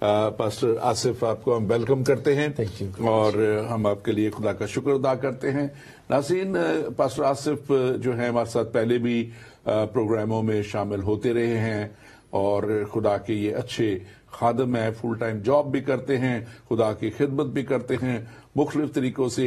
Pastor Asif آپ کو ہم ویلکم کرتے ہیں اور ہم آپ کے لیے خدا کا شکر ادا کرتے ہیں. ناظرین، پاسٹر آصف جو ہیں ہمارے ساتھ پہلے بھی پروگراموں میں شامل ہوتے رہے ہیں اور خدا کے یہ اچھے خادم ہیں، فل ٹائم جاب بھی کرتے ہیں، خدا کی خدمت بھی کرتے ہیں، مختلف طریقوں سے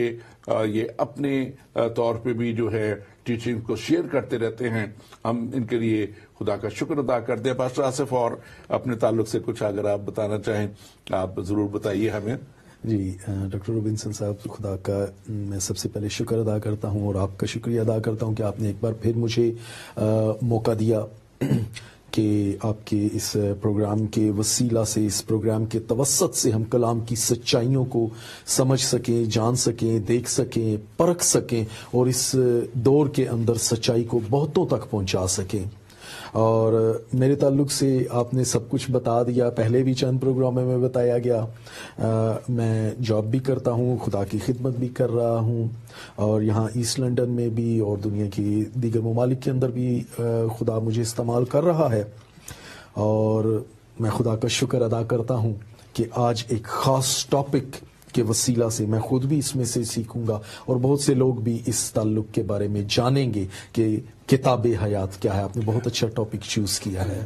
یہ اپنے طور پہ بھی جو ہے ٹیچنگ کو شیئر کرتے رہتے ہیں. ہم ان کے لیے خدا کا شکر ادا کرتے ہیں. پاسٹر آصف، اور اپنے تعلق سے کچھ اگر آپ بتانا چاہیں آپ ضرور بتائیے ہمیں. جی ڈاکٹر روبنسن صاحب، خدا کا میں سب سے پہلے شکر ادا کرتا ہوں اور آپ کا شکریہ ادا کرتا ہوں کہ آپ نے ایک بار پھر مجھے موقع دیا کہ آپ کے اس پروگرام کے وسیلہ سے، اس پروگرام کے توسط سے ہم کلام کی سچائیوں کو سمجھ سکیں، جان سکیں، دیکھ سکیں، پرکھ سکیں اور اس دور کے اندر سچائی کو بہتوں تک پہنچا سکیں. اور میرے تعلق سے آپ نے سب کچھ بتا دیا، پہلے بھی چند پروگراموں میں بتایا گیا. میں جاب بھی کرتا ہوں، خدا کی خدمت بھی کر رہا ہوں اور یہاں ایسٹ لنڈن میں بھی اور دنیا کی دیگر ممالک کے اندر بھی خدا مجھے استعمال کر رہا ہے. اور میں خدا کا شکر ادا کرتا ہوں کہ آج ایک خاص ٹاپک کے وسیلہ سے میں خود بھی اس میں سے سیکھوں گا اور بہت سے لوگ بھی اس تعلق کے بارے میں جانیں گے کہ کتاب حیات کیا ہے. آپ نے بہت اچھا ٹاپک چوز کیا ہے.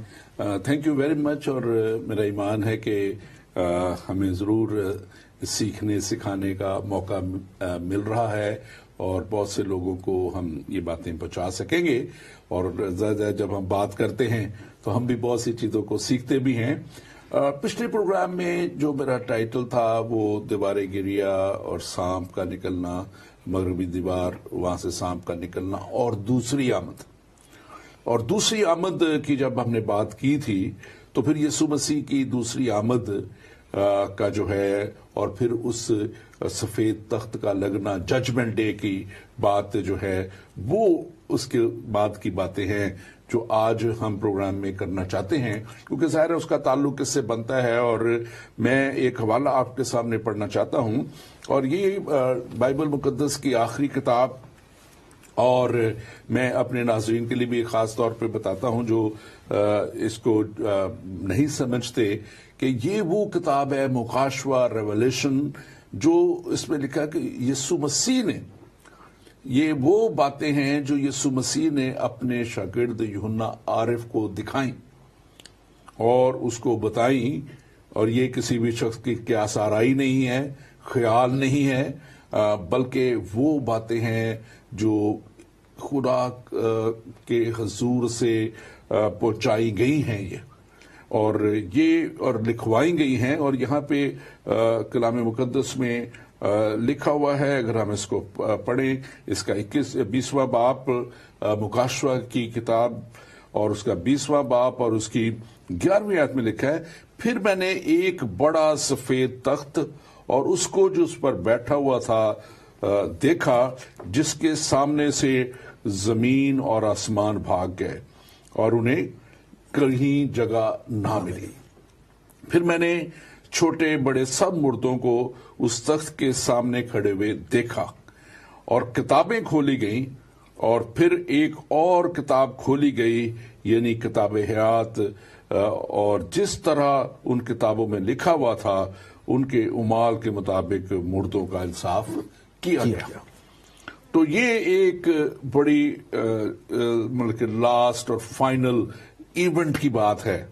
Thank you very much. اور میرا ایمان ہے کہ ہمیں ضرور سیکھنے سکھانے کا موقع مل رہا ہے اور بہت سے لوگوں کو ہم یہ باتیں پہنچا سکیں گے. اور زیادہ جب ہم بات کرتے ہیں تو ہم بھی بہت سی چیزوں کو سیکھتے بھی ہیں. پچھلے پروگرام میں جو میرا ٹائٹل تھا وہ دیوار گریا اور سانپ کا نکلنا، مغربی دیوار، وہاں سے سانپ کا نکلنا اور دوسری آمد. اور دوسری آمد کی جب ہم نے بات کی تھی تو پھر یسوع مسیح کی دوسری آمد کا جو ہے اور پھر اس سفید تخت کا لگنا، ججمنٹ ڈے کی بات جو ہے، وہ اس کے بعد کی باتیں ہیں جو آج ہم پروگرام میں کرنا چاہتے ہیں، کیونکہ ظاہر ہے اس کا تعلق اس سے بنتا ہے. اور میں ایک حوالہ آپ کے سامنے پڑھنا چاہتا ہوں اور یہ بائبل مقدس کی آخری کتاب، اور میں اپنے ناظرین کے لیے بھی خاص طور پہ بتاتا ہوں جو اس کو نہیں سمجھتے کہ یہ وہ کتاب ہے مکاشوہ، ریولیشن، جو اس میں لکھا کہ یسوع مسیح نے، یہ وہ باتیں ہیں جو یسوع مسیح نے اپنے شاگرد یوحنا عارف کو دکھائیں اور اس کو بتائیں. اور یہ کسی بھی شخص کی قیاس آرائی نہیں ہے، خیال نہیں ہے، بلکہ وہ باتیں ہیں جو خدا کے حضور سے پہنچائی گئی ہیں یہ اور لکھوائی گئی ہیں. اور یہاں پہ کلام مقدس میں لکھا ہوا ہے، اگر ہم اس کو پڑھیں، اس کا 20واں باب مکاشوہ کی کتاب اور اس کا 20واں باب اور اس کی 11ویں آیت میں لکھا ہے، پھر میں نے ایک بڑا سفید تخت اور اس کو جو اس پر بیٹھا ہوا تھا دیکھا، جس کے سامنے سے زمین اور آسمان بھاگ گئے اور انہیں کہیں جگہ نہ ملی. پھر میں نے چھوٹے بڑے سب مردوں کو اس تخت کے سامنے کھڑے ہوئے دیکھا اور کتابیں کھولی گئیں اور پھر ایک اور کتاب کھولی گئی، یعنی کتاب حیات، اور جس طرح ان کتابوں میں لکھا ہوا تھا ان کے اعمال کے مطابق مردوں کا انصاف کیا گیا. تو یہ ایک بڑی مطلب لاسٹ اور فائنل ایونٹ کی بات ہے،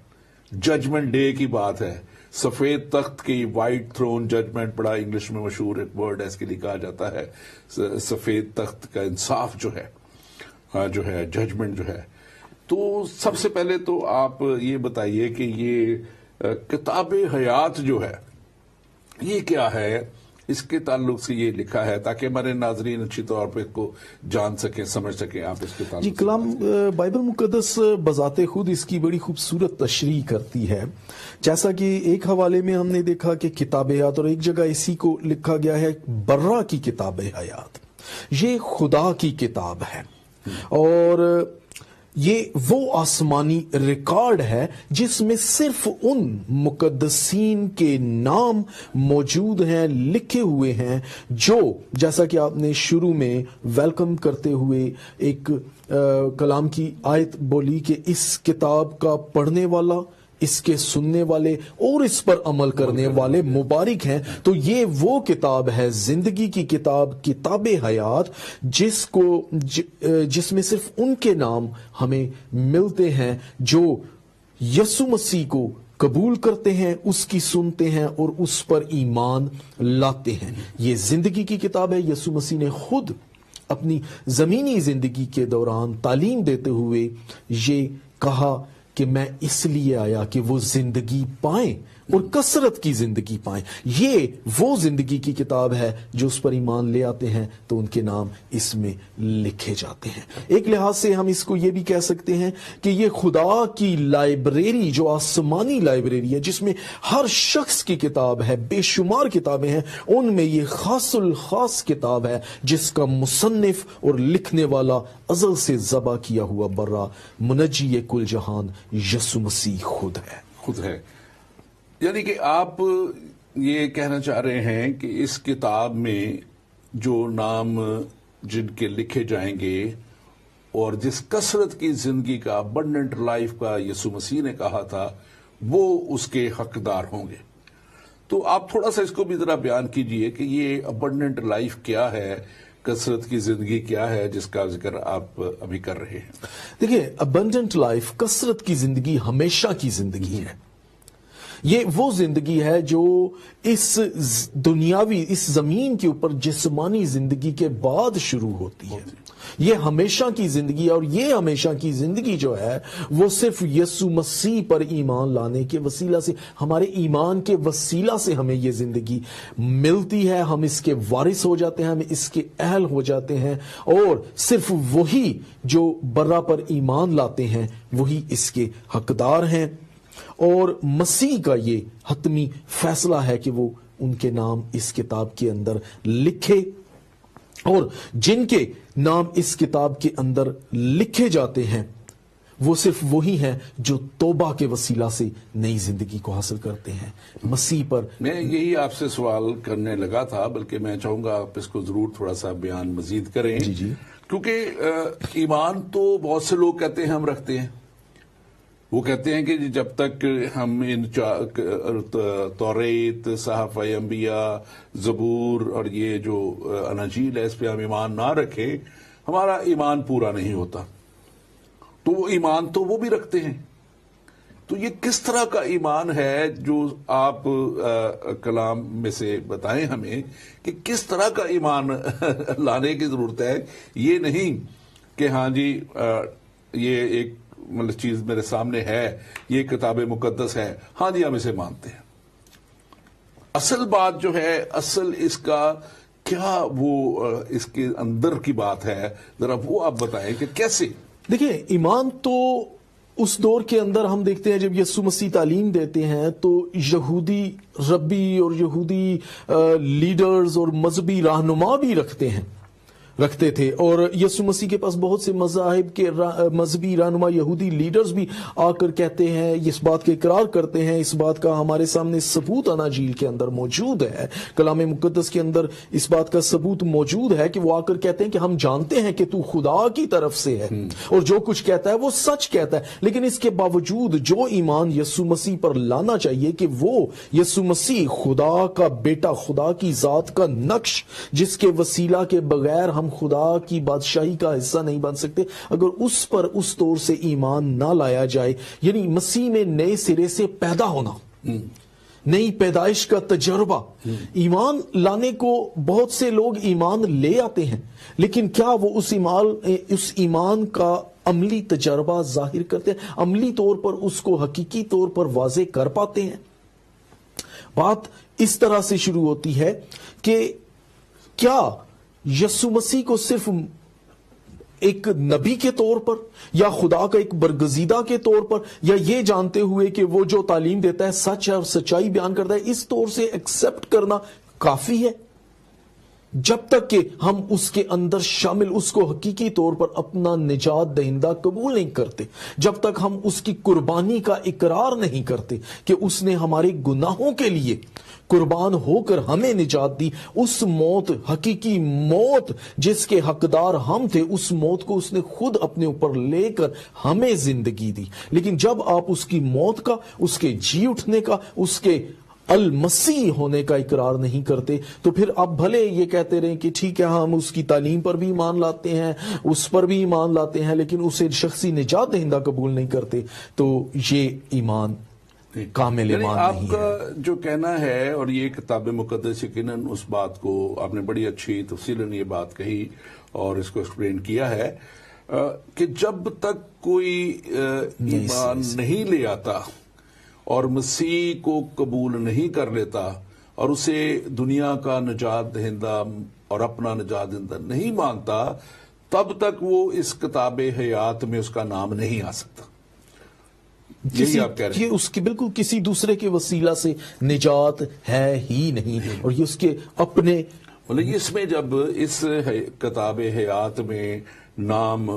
ججمنٹ ڈے کی بات ہے. سفید تخت کی وائٹ تھرون ججمنٹ، بڑا انگلش میں مشہور ایک ورڈ ہے اس کے لیے کہا جاتا ہے. سفید تخت کا انصاف جو ہے ججمنٹ جو ہے. تو سب سے پہلے تو آپ یہ بتائیے کہ یہ کتاب حیات جو ہے یہ کیا ہے، اس کے تعلق سے یہ لکھا ہے تاکہ ہمارے ناظرین اچھی طور پہ اس کو جان سکیں، سمجھ سکیں. آپ اس کے تعلق جی، کلام بائبل مقدس بذات خود اس کی بڑی خوبصورت تشریح کرتی ہے. جیسا کہ ایک حوالے میں ہم نے دیکھا کہ کتاب حیات، اور ایک جگہ اسی کو لکھا گیا ہے برا کی کتاب حیات. یہ خدا کی کتاب ہے اور یہ وہ آسمانی ریکارڈ ہے جس میں صرف ان مقدسین کے نام موجود ہیں، لکھے ہوئے ہیں، جو جیسا کہ آپ نے شروع میں ویلکم کرتے ہوئے ایک کلام کی آیت بولی کہ اس کتاب کا پڑھنے والا اس کے سننے والے اور اس پر عمل کرنے والے مبارک ہیں۔ تو یہ وہ کتاب ہے، زندگی کی کتاب، کتاب حیات، جس میں صرف ان کے نام ہمیں ملتے ہیں جو یسوع مسیح کو قبول کرتے ہیں، اس کی سنتے ہیں اور اس پر ایمان لاتے ہیں۔ یہ زندگی کی کتاب ہے۔ یسوع مسیح نے خود اپنی زمینی زندگی کے دوران تعلیم دیتے ہوئے یہ کہا کہ میں اس لیے آیا کہ وہ زندگی پائیں اور کثرت کی زندگی پائیں۔ یہ وہ زندگی کی کتاب ہے جو اس پر ایمان لے آتے ہیں تو ان کے نام اس میں لکھے جاتے ہیں۔ ایک لحاظ سے ہم اس کو یہ بھی کہہ سکتے ہیں کہ یہ خدا کی لائبریری، جو آسمانی لائبریری ہے، جس میں ہر شخص کی کتاب ہے، بے شمار کتابیں ہیں، ان میں یہ خاص الخاص کتاب ہے جس کا مصنف اور لکھنے والا ازل سے ذبح کیا ہوا برا منجی کل جہان یسوع مسیح خود ہے۔ یعنی کہ آپ یہ کہنا چاہ رہے ہیں کہ اس کتاب میں جو نام جن کے لکھے جائیں گے اور جس کثرت کی زندگی کا، ابنڈنٹ لائف کا یسوع مسیح نے کہا تھا، وہ اس کے حقدار ہوں گے۔ تو آپ تھوڑا سا اس کو بھی ذرا بیان کیجئے کہ یہ ابنڈنٹ لائف کیا ہے، کثرت کی زندگی کیا ہے جس کا ذکر آپ ابھی کر رہے ہیں۔ دیکھیں، ابنڈنٹ لائف، کثرت کی زندگی، ہمیشہ کی زندگی ہے۔ یہ وہ زندگی ہے جو اس دنیاوی، اس زمین کے اوپر جسمانی زندگی کے بعد شروع ہوتی ہے۔ یہ ہمیشہ کی زندگی ہے، اور یہ ہمیشہ کی زندگی جو ہے وہ صرف یسوع مسیح پر ایمان لانے کے وسیلہ سے، ہمارے ایمان کے وسیلہ سے ہمیں یہ زندگی ملتی ہے۔ ہم اس کے وارث ہو جاتے ہیں، ہم اس کے اہل ہو جاتے ہیں، اور صرف وہی جو برا پر ایمان لاتے ہیں وہی اس کے حقدار ہیں۔ اور مسیح کا یہ حتمی فیصلہ ہے کہ وہ ان کے نام اس کتاب کے اندر لکھے، اور جن کے نام اس کتاب کے اندر لکھے جاتے ہیں وہ صرف وہی ہیں جو توبہ کے وسیلہ سے نئی زندگی کو حاصل کرتے ہیں مسیح پر۔ میں یہی آپ سے سوال کرنے لگا تھا، بلکہ میں چاہوں گا آپ اس کو ضرور تھوڑا سا بیان مزید کریں۔ جی کیونکہ ایمان تو بہت سے لوگ کہتے ہیں ہم رکھتے ہیں، وہ کہتے ہیں کہ جب تک ہم ان توریت، صحف انبیاء، زبور اور یہ جو اناجیل ہے اس پہ ہم ایمان نہ رکھیں، ہمارا ایمان پورا نہیں ہوتا۔ تو وہ ایمان تو وہ بھی رکھتے ہیں۔ تو یہ کس طرح کا ایمان ہے جو آپ کلام میں سے بتائیں ہمیں کہ کس طرح کا ایمان لانے کی ضرورت ہے؟ یہ نہیں کہ ہاں جی یہ ایک مطلب چیز میرے سامنے ہے، یہ کتاب مقدس ہے، ہاں جی ہم اسے مانتے ہیں۔ اصل بات جو ہے، اصل اس کا کیا وہ اس کے اندر کی بات ہے، ذرا وہ آپ بتائیں کہ کیسے۔ دیکھیں، ایمان تو اس دور کے اندر ہم دیکھتے ہیں جب یسوع مسیح تعلیم دیتے ہیں تو یہودی ربی اور یہودی لیڈرز اور مذہبی رہنما بھی رکھتے تھے، اور یسوع مسیح کے پاس بہت سے مذاہب کے مذہبی رہنما، یہودی لیڈرز بھی آ کر کہتے ہیں، اس بات کا اقرار کرتے ہیں، اس بات کا ہمارے سامنے ثبوت اناجیل کے اندر موجود ہے، کلام مقدس کے اندر اس بات کا ثبوت موجود ہے کہ وہ آ کر کہتے ہیں کہ ہم جانتے ہیں کہ تو خدا کی طرف سے ہے اور جو کچھ کہتا ہے وہ سچ کہتا ہے، لیکن اس کے باوجود جو ایمان یسوع مسیح پر لانا چاہیے کہ وہ یسوع مسیح خدا کا بیٹا، خدا کی ذات کا نقش، جس کے وسیلہ کے بغیر ہم خدا کی بادشاہی کا حصہ نہیں بن سکتے، اگر اس پر اس طور سے ایمان نہ لایا جائے، یعنی مسیح میں نئے سرے سے پیدا ہونا، نئی پیدائش کا تجربہ۔ ایمان لانے کو بہت سے لوگ ایمان لے آتے ہیں، لیکن کیا وہ اس ایمان کا عملی تجربہ ظاہر کرتے ہیں، عملی طور پر اس کو حقیقی طور پر واضح کر پاتے ہیں؟ بات اس طرح سے شروع ہوتی ہے کہ کیا یسوع مسیح کو صرف ایک نبی کے طور پر یا خدا کا ایک برگزیدہ کے طور پر، یا یہ جانتے ہوئے کہ وہ جو تعلیم دیتا ہے سچ ہے اور سچائی بیان کرتا ہے، اس طور سے ایکسپٹ کرنا کافی ہے؟ جب تک کہ ہم اس کے اندر شامل اس کو حقیقی طور پر اپنا نجات دہندہ قبول نہیں کرتے، جب تک ہم اس کی قربانی کا اقرار نہیں کرتے کہ اس نے ہمارے گناہوں کے لیے قربان ہو کر ہمیں نجات دی، اس موت، حقیقی موت جس کے حقدار ہم تھے، اس موت کو اس نے خود اپنے اوپر لے کر ہمیں زندگی دی۔ لیکن جب آپ اس کی موت کا، اس کے جی اٹھنے کا، اس کے المسیح ہونے کا اقرار نہیں کرتے، تو پھر آپ بھلے یہ کہتے رہیں کہ ٹھیک ہے ہم اس کی تعلیم پر بھی ایمان لاتے ہیں، اس پر بھی ایمان لاتے ہیں، لیکن اسے شخصی نجات دہندہ قبول نہیں کرتے، تو یہ ایمان کامل ایمان آپ نہیں کا ہے۔ جو کہنا ہے، اور یہ کتاب مقدس یقیناً اس بات کو آپ نے بڑی اچھی تفصیلاً یہ بات کہی اور اس کو ایکسپلین کیا ہے کہ جب تک کوئی ایمان نہیں لے آتا اور مسیح کو قبول نہیں کر لیتا اور اسے دنیا کا نجات دہندہ اور اپنا نجات دہندہ نہیں مانتا، تب تک وہ اس کتاب حیات میں اس کا نام نہیں آ سکتا۔ یہی آپ کہہ رہے ہیں؟ یہ اس کے بالکل کسی دوسرے کے وسیلہ سے نجات ہے ہی نہیں، اور یہ اس کے اپنے اس میں جب اس کتاب حیات میں نام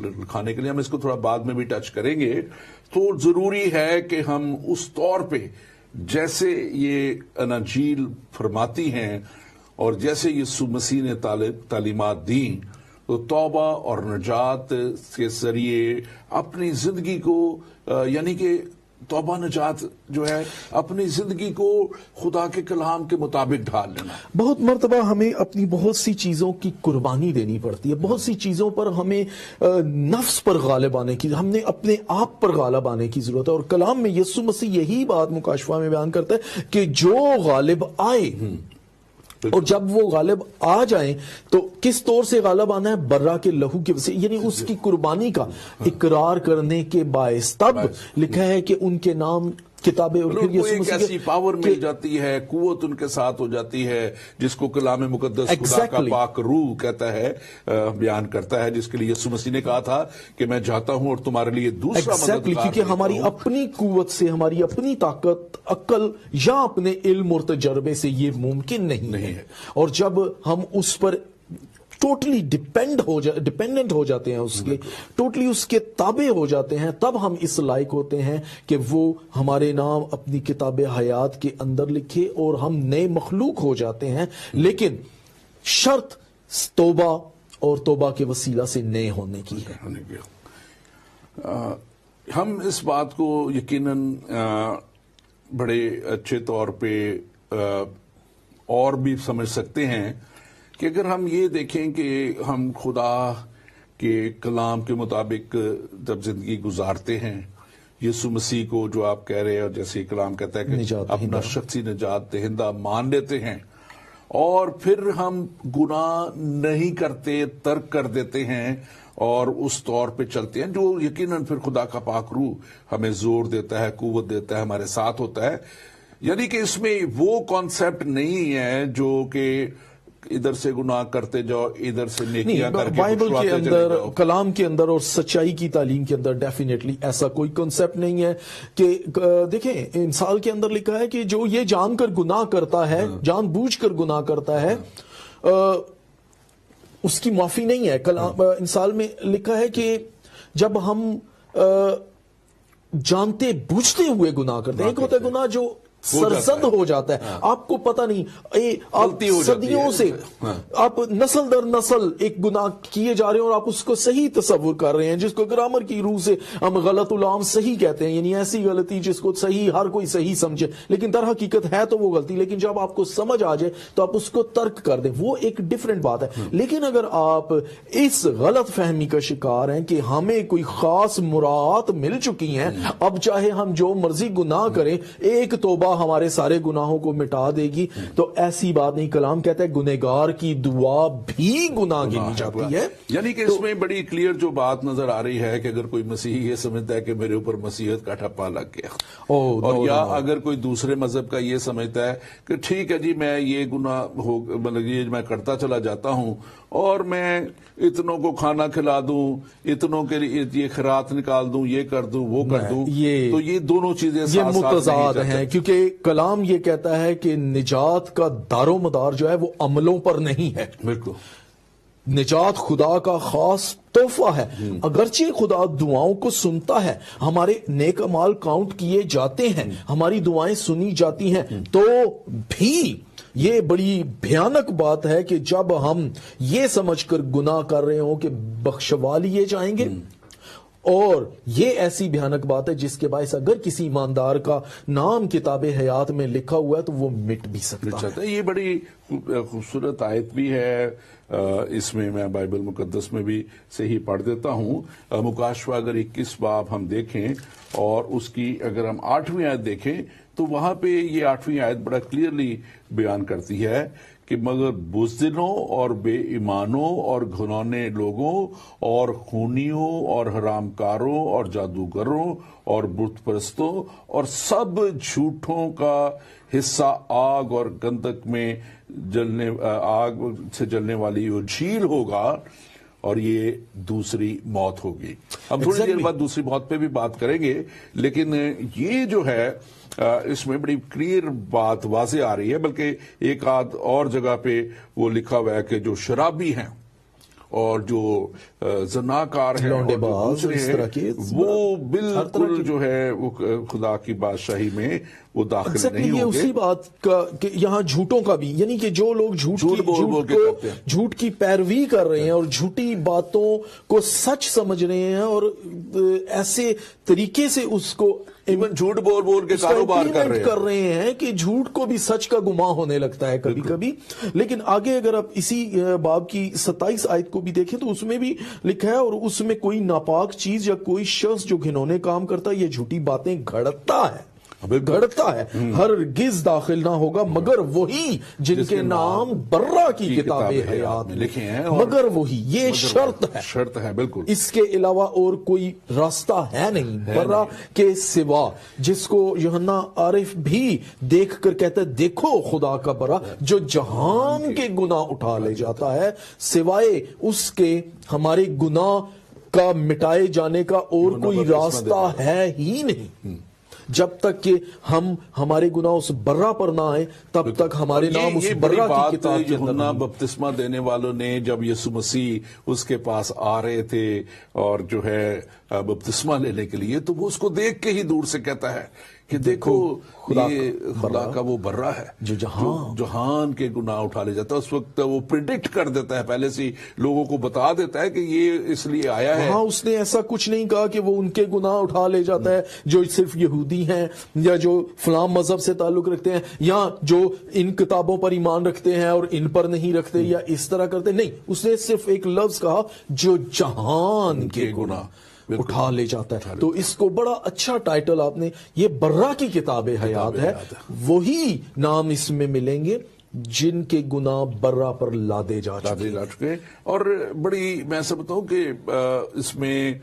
لکھانے کے لیے ہم اس کو تھوڑا بعد میں بھی ٹچ کریں گے، تو ضروری ہے کہ ہم اس طور پہ جیسے یہ اناجیل فرماتی ہیں اور جیسے یسوع مسیح نے تعلیمات دیں، تو توبہ اور نجات کے ذریعے اپنی زندگی کو یعنی کہ توبہ نجات جو ہے اپنی زندگی کو خدا کے کلام کے مطابق ڈھال لینا۔ بہت مرتبہ ہمیں اپنی بہت سی چیزوں کی قربانی دینی پڑتی ہے، بہت سی چیزوں پر ہمیں نفس پر غالب آنے کی، ہم نے اپنے آپ پر غالب آنے کی ضرورت ہے، اور کلام میں یسوع مسیح یہی بات مکاشفہ میں بیان کرتا ہے کہ جو غالب آئے، اور جب وہ غالب آ جائیں تو کس طور سے غالب آنا ہے؟ برا کے لہو کے وسیلے، یعنی اس کی قربانی کا اقرار کرنے کے باعث۔ تب لکھا ہے کہ ان کے نام کتابیں، اور پھر یسوع مسیح ایسی پاور مل جاتی ہے، قوت ان کے ساتھ ہو جاتی ہے، جس کو کلام مقدس خدا کا پاک روح کہتا ہے، بیان کرتا ہے، جس کے لیے یسوع مسیح نے کہا تھا کہ میں جاتا ہوں اور تمہارے لیے دوسرا مددگار، کیونکہ ہماری اپنی قوت سے، ہماری اپنی طاقت، عقل یا اپنے علم اور تجربے سے یہ ممکن نہیں ہے، اور جب ہم اس پر ٹوٹلی ڈیپینڈنٹ ہو جاتے ہیں، اس کے ٹوٹلی اس کے تابع ہو جاتے ہیں، تب ہم اس لائق ہوتے ہیں کہ وہ ہمارے نام اپنی کتاب حیات کے اندر لکھے اور ہم نئے مخلوق ہو جاتے ہیں، لیکن شرط توبہ اور توبہ کے وسیلہ سے نئے ہونے کی ہے۔ ہم اس بات کو یقیناً بڑے اچھے طور پہ اور بھی سمجھ سکتے ہیں کہ اگر ہم یہ دیکھیں کہ ہم خدا کے کلام کے مطابق جب زندگی گزارتے ہیں، یسوع مسیح کو جو آپ کہہ رہے ہیں اور جیسے کلام کہتا ہے کہ اپنا شخصی نجات دہندہ مان لیتے ہیں، اور پھر ہم گناہ نہیں کرتے، ترک کر دیتے ہیں اور اس طور پہ چلتے ہیں، جو یقیناً پھر خدا کا پاک روح ہمیں زور دیتا ہے، قوت دیتا ہے، ہمارے ساتھ ہوتا ہے۔ یعنی کہ اس میں وہ کانسیپٹ نہیں ہے جو کہ ادھر سے گناہ کرتے جاؤ، ادھر سے نیکیاں کر کے بائبل کے اندر، کلام کے اندر اور سچائی کی تعلیم کے اندر ڈیفینیٹلی ایسا کوئی کنسپٹ نہیں ہے کہ دیکھیں انسان کے اندر لکھا ہے کہ جو یہ جان کر گناہ کرتا ہے، جان بوجھ کر گناہ کرتا ہے، اس کی معافی نہیں ہے۔ کلام انسان میں لکھا ہے کہ جب ہم جانتے بوجھتے ہوئے گناہ کرتے ہیں، ایک ہوتا ہے گناہ جو سرزد ہو جاتا ہے، آپ کو پتہ نہیں، آپ صدیوں سے، آپ نسل در نسل ایک گناہ کیے جا رہے ہیں اور آپ اس کو صحیح تصور کر رہے ہیں، جس کو گرامر کی روح سے ہم غلط العام صحیح کہتے ہیں، یعنی ایسی غلطی جس کو صحیح ہر کوئی صحیح سمجھے، لیکن در حقیقت ہے تو وہ غلطی، لیکن جب آپ کو سمجھ آ جائے تو آپ اس کو ترک کر دیں، وہ ایک ڈیفرنٹ بات ہے۔ لیکن اگر آپ اس غلط فہمی کا شکار ہیں کہ ہمیں کوئی خاص مراعات مل چکی ہیں، اب چاہے ہم جو مرضی گناہ کریں، ایک توبہ ہمارے سارے گناہوں کو مٹا دے گی، تو ایسی بات نہیں۔ کلام کہتا ہے گنہگار کی دعا بھی گناہ گنی جاتی ہے۔ یعنی کہ اس میں بڑی کلیئر جو بات نظر آ رہی ہے کہ اگر کوئی مسیحی یہ سمجھتا ہے کہ میرے اوپر مسیحیت کا ٹھپا لگ گیا، اور یا اگر کوئی دوسرے مذہب کا یہ سمجھتا ہے کہ ٹھیک ہے جی میں یہ گناہ مطلب یہ میں کرتا چلا جاتا ہوں اور میں اتنوں کو کھانا کھلا دوں، اتنوں کے لیے یہ خیرات نکال دوں، یہ کر دوں، وہ کر دوں، تو یہ دونوں چیزیں یہ ساتھ ساتھ متضاد نہیں ہیں، کیونکہ کلام یہ کہتا ہے کہ نجات کا دار و مدار جو ہے وہ عملوں پر نہیں ہے. بالکل. نجات خدا کا خاص تحفہ ہے. اگرچہ خدا دعاؤں کو سنتا ہے، ہمارے نیک اعمال کاؤنٹ کیے جاتے ہیں، ہماری دعائیں سنی جاتی ہیں، تو بھی یہ بڑی بھیانک بات ہے کہ جب ہم یہ سمجھ کر گناہ کر رہے ہوں کہ بخشوا لیے جائیں گے، اور یہ ایسی بھیانک بات ہے جس کے باعث اگر کسی ایماندار کا نام کتاب حیات میں لکھا ہوا ہے تو وہ مٹ بھی سکتا ہے. یہ بڑی خوبصورت آیت بھی ہے. اس میں بائبل مقدس میں بھی صحیح پڑھ دیتا ہوں. مکاشفہ اگر 21 باب ہم دیکھیں اور اس کی اگر ہم 8ویں آیت دیکھیں تو وہاں پہ یہ 8ویں آیت بڑا کلیئرلی بیان کرتی ہے کہ مگر بزدلوں اور بے ایمانوں اور گھنونے لوگوں اور خونیوں اور حرام کاروں اور جادوگروں اور بت پرستوں اور سب جھوٹوں کا حصہ آگ اور گندک میں آگ سے جلنے والی وہ جھیل ہوگا، اور یہ دوسری موت ہوگی. ہم تھوڑی دیر بعد دوسری موت پہ بھی بات کریں گے، لیکن یہ جو ہے اس میں بڑی کلیئر بات واضح آ رہی ہے. بلکہ ایک آدھ اور جگہ پہ وہ لکھا ہوا ہے کہ جو شرابی ہیں اور جو زناکار ہیں اور جو دوسرے ہیں وہ بالکل جو ہے وہ خدا کی بادشاہی میں وہ داخل نہیں ہوں گے. یہ اسی بات کا کہ یہاں جھوٹوں کا بھی، یعنی کہ جو لوگ جھوٹ کی پیروی کر رہے ہیں اور جھوٹی باتوں کو سچ سمجھ رہے ہیں اور ایسے طریقے سے اس کو جھوٹ بول کے کاروبار کر رہے ہیں کہ جھوٹ کو بھی سچ کا گمان ہونے لگتا ہے کبھی کبھی. لیکن آگے اگر آپ اسی باب کی 27 آیت کو بھی دیکھیں تو اس میں بھی لکھا ہے، اور اس میں کوئی ناپاک چیز یا کوئی شخص جو گھنونے کام کرتا ہے، یہ جھوٹی باتیں گھڑتا ہے ہرگز داخل نہ ہوگا مگر وہی جن کے نام برا کی کتاب حیات میں لکھے ہیں. مگر وہی، یہ شرط ہے بالکل. اس کے علاوہ اور کوئی راستہ ہے نہیں برا کے سوا، جس کو یوحنا عارف بھی دیکھ کر کہتا ہے دیکھو خدا کا برا جو جہان کے گناہ اٹھا لے جاتا ہے، سوائے اس کے ہمارے گناہ کا مٹائے جانے کا اور کوئی راستہ ہے ہی نہیں. جب تک کہ ہم ہمارے گناہ اس برا پر نہ آئے تب تک ہمارے نام اس برا کی کتاب کے اندر یوحنا بپتسمہ دینے والوں نے جب یسوع مسیح اس کے پاس آ رہے تھے اور جو ہے بپتسمہ لینے کے لیے، تو وہ اس کو دیکھ کے ہی دور سے کہتا ہے کہ دیکھو خدا کا وہ برا ہے جو جہان کے گناہ اٹھا لے جاتا ہے. اس وقت وہ پریڈکٹ کر دیتا ہے، پہلے سے لوگوں کو بتا دیتا ہے کہ یہ اس لیے آیا ہے. ہاں، اس نے ایسا کچھ نہیں کہا کہ وہ ان کے گناہ اٹھا لے جاتا ہے جو صرف یہودی ہیں یا جو فلاں مذہب سے تعلق رکھتے ہیں یا جو ان کتابوں پر ایمان رکھتے ہیں اور ان پر نہیں رکھتے یا اس طرح کرتے. نہیں، اس نے صرف ایک لفظ کہا جو جہان کے گناہ اٹھا لے جاتا ہے. تو اس کو بڑا اچھا ٹائٹل آپ نے، یہ برا کی کتاب حیات ہے. وہی نام اس میں ملیں گے جن کے گناہ برا پر لادے جا چکے. اور بڑی میں سمجھتا ہوں کہ اس میں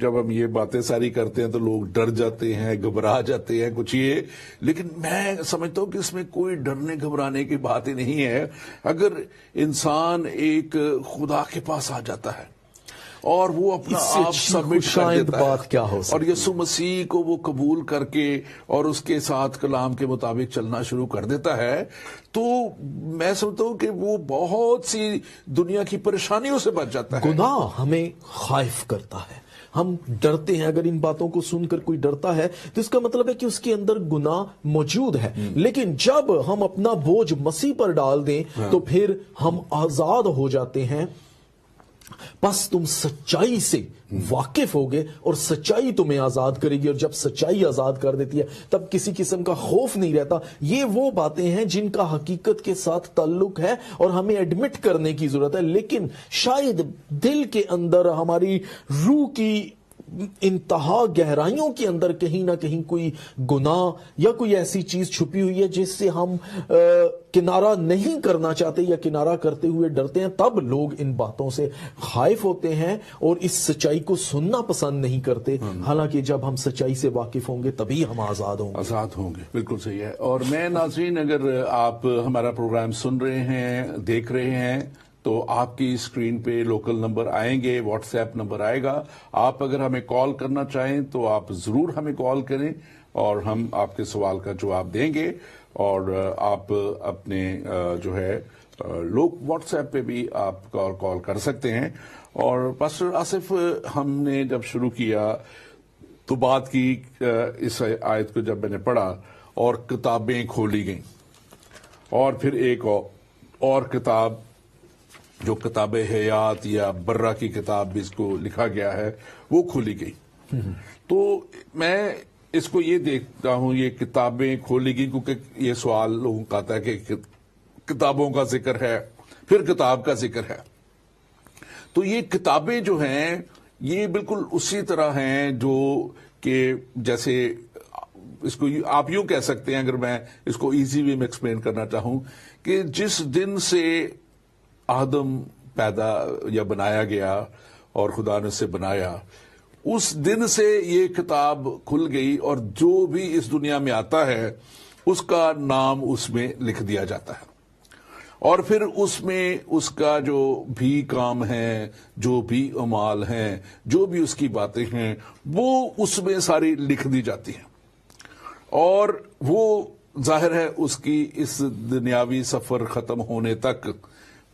جب ہم یہ باتیں ساری کرتے ہیں تو لوگ ڈر جاتے ہیں، گھبرا جاتے ہیں کچھ یہ، لیکن میں سمجھتا ہوں کہ اس میں کوئی ڈرنے گھبرانے کی بات ہی نہیں ہے. اگر انسان ایک خدا کے پاس آ جاتا ہے اور وہ اپنا آپ سبمٹ کر دیتا ہے اور یسوع مسیح کو وہ قبول کر کے اور اس کے ساتھ کلام کے مطابق چلنا شروع کر دیتا ہے، تو میں سمجھتا ہوں کہ وہ بہت سی دنیا کی پریشانیوں سے بچ جاتا ہے. گناہ ہمیں خائف کرتا ہے، ہم ڈرتے ہیں. اگر ان باتوں کو سن کر کوئی ڈرتا ہے تو اس کا مطلب ہے کہ اس کے اندر گناہ موجود ہے. لیکن جب ہم اپنا بوجھ مسیح پر ڈال دیں تو پھر ہم آزاد ہو جاتے ہیں. بس تم سچائی سے واقف ہوگے اور سچائی تمہیں آزاد کرے گی، اور جب سچائی آزاد کر دیتی ہے تب کسی قسم کا خوف نہیں رہتا. یہ وہ باتیں ہیں جن کا حقیقت کے ساتھ تعلق ہے اور ہمیں ایڈمٹ کرنے کی ضرورت ہے. لیکن شاید دل کے اندر، ہماری روح کی انتہا گہرائیوں کے اندر کہیں نہ کہیں کوئی گناہ یا کوئی ایسی چیز چھپی ہوئی ہے جس سے ہم کنارہ نہیں کرنا چاہتے یا کنارہ کرتے ہوئے ڈرتے ہیں. تب لوگ ان باتوں سے خائف ہوتے ہیں اور اس سچائی کو سننا پسند نہیں کرتے. حالانکہ جب ہم سچائی سے واقف ہوں گے تبھی ہم آزاد ہوں گے. بالکل صحیح ہے. اور میں ناظرین، اگر آپ ہمارا پروگرام سن رہے ہیں، دیکھ رہے ہیں، تو آپ کی اسکرین پہ لوکل نمبر آئیں گے, واٹس ایپ نمبر آئے گا. آپ اگر ہمیں کال کرنا چاہیں تو آپ ضرور ہمیں کال کریں اور ہم آپ کے سوال کا جواب دیں گے. اور آپ اپنے جو ہے لوگ واٹس ایپ پہ بھی آپ کال کر سکتے ہیں. اور پاسٹر آصف, ہم نے جب شروع کیا تو بات کی اس آیت کو جب میں نے پڑھا اور کتابیں کھولی گئیں, اور پھر ایک اور کتاب جو کتاب حیات یا برہ کی کتاب بھی اس کو لکھا گیا ہے وہ کھولی گئی. تو میں اس کو یہ دیکھتا ہوں, یہ کتابیں کھولی گئی کیونکہ یہ سوال لوگوں کا آتا ہے کہ کتابوں کا ذکر ہے پھر کتاب کا ذکر ہے. تو یہ کتابیں جو ہیں یہ بالکل اسی طرح ہیں جو کہ جیسے اس کو آپ یوں کہہ سکتے ہیں, اگر میں اس کو ایزی وے میں ایکسپلین کرنا چاہوں, کہ جس دن سے آدم پیدا یا بنایا گیا اور خدا نے اسے بنایا, اس دن سے یہ کتاب کھل گئی اور جو بھی اس دنیا میں آتا ہے اس کا نام اس میں لکھ دیا جاتا ہے. اور پھر اس میں اس کا جو بھی کام ہے, جو بھی اعمال ہیں, جو بھی اس کی باتیں ہیں, وہ اس میں ساری لکھ دی جاتی ہیں. اور وہ ظاہر ہے اس کی اس دنیاوی سفر ختم ہونے تک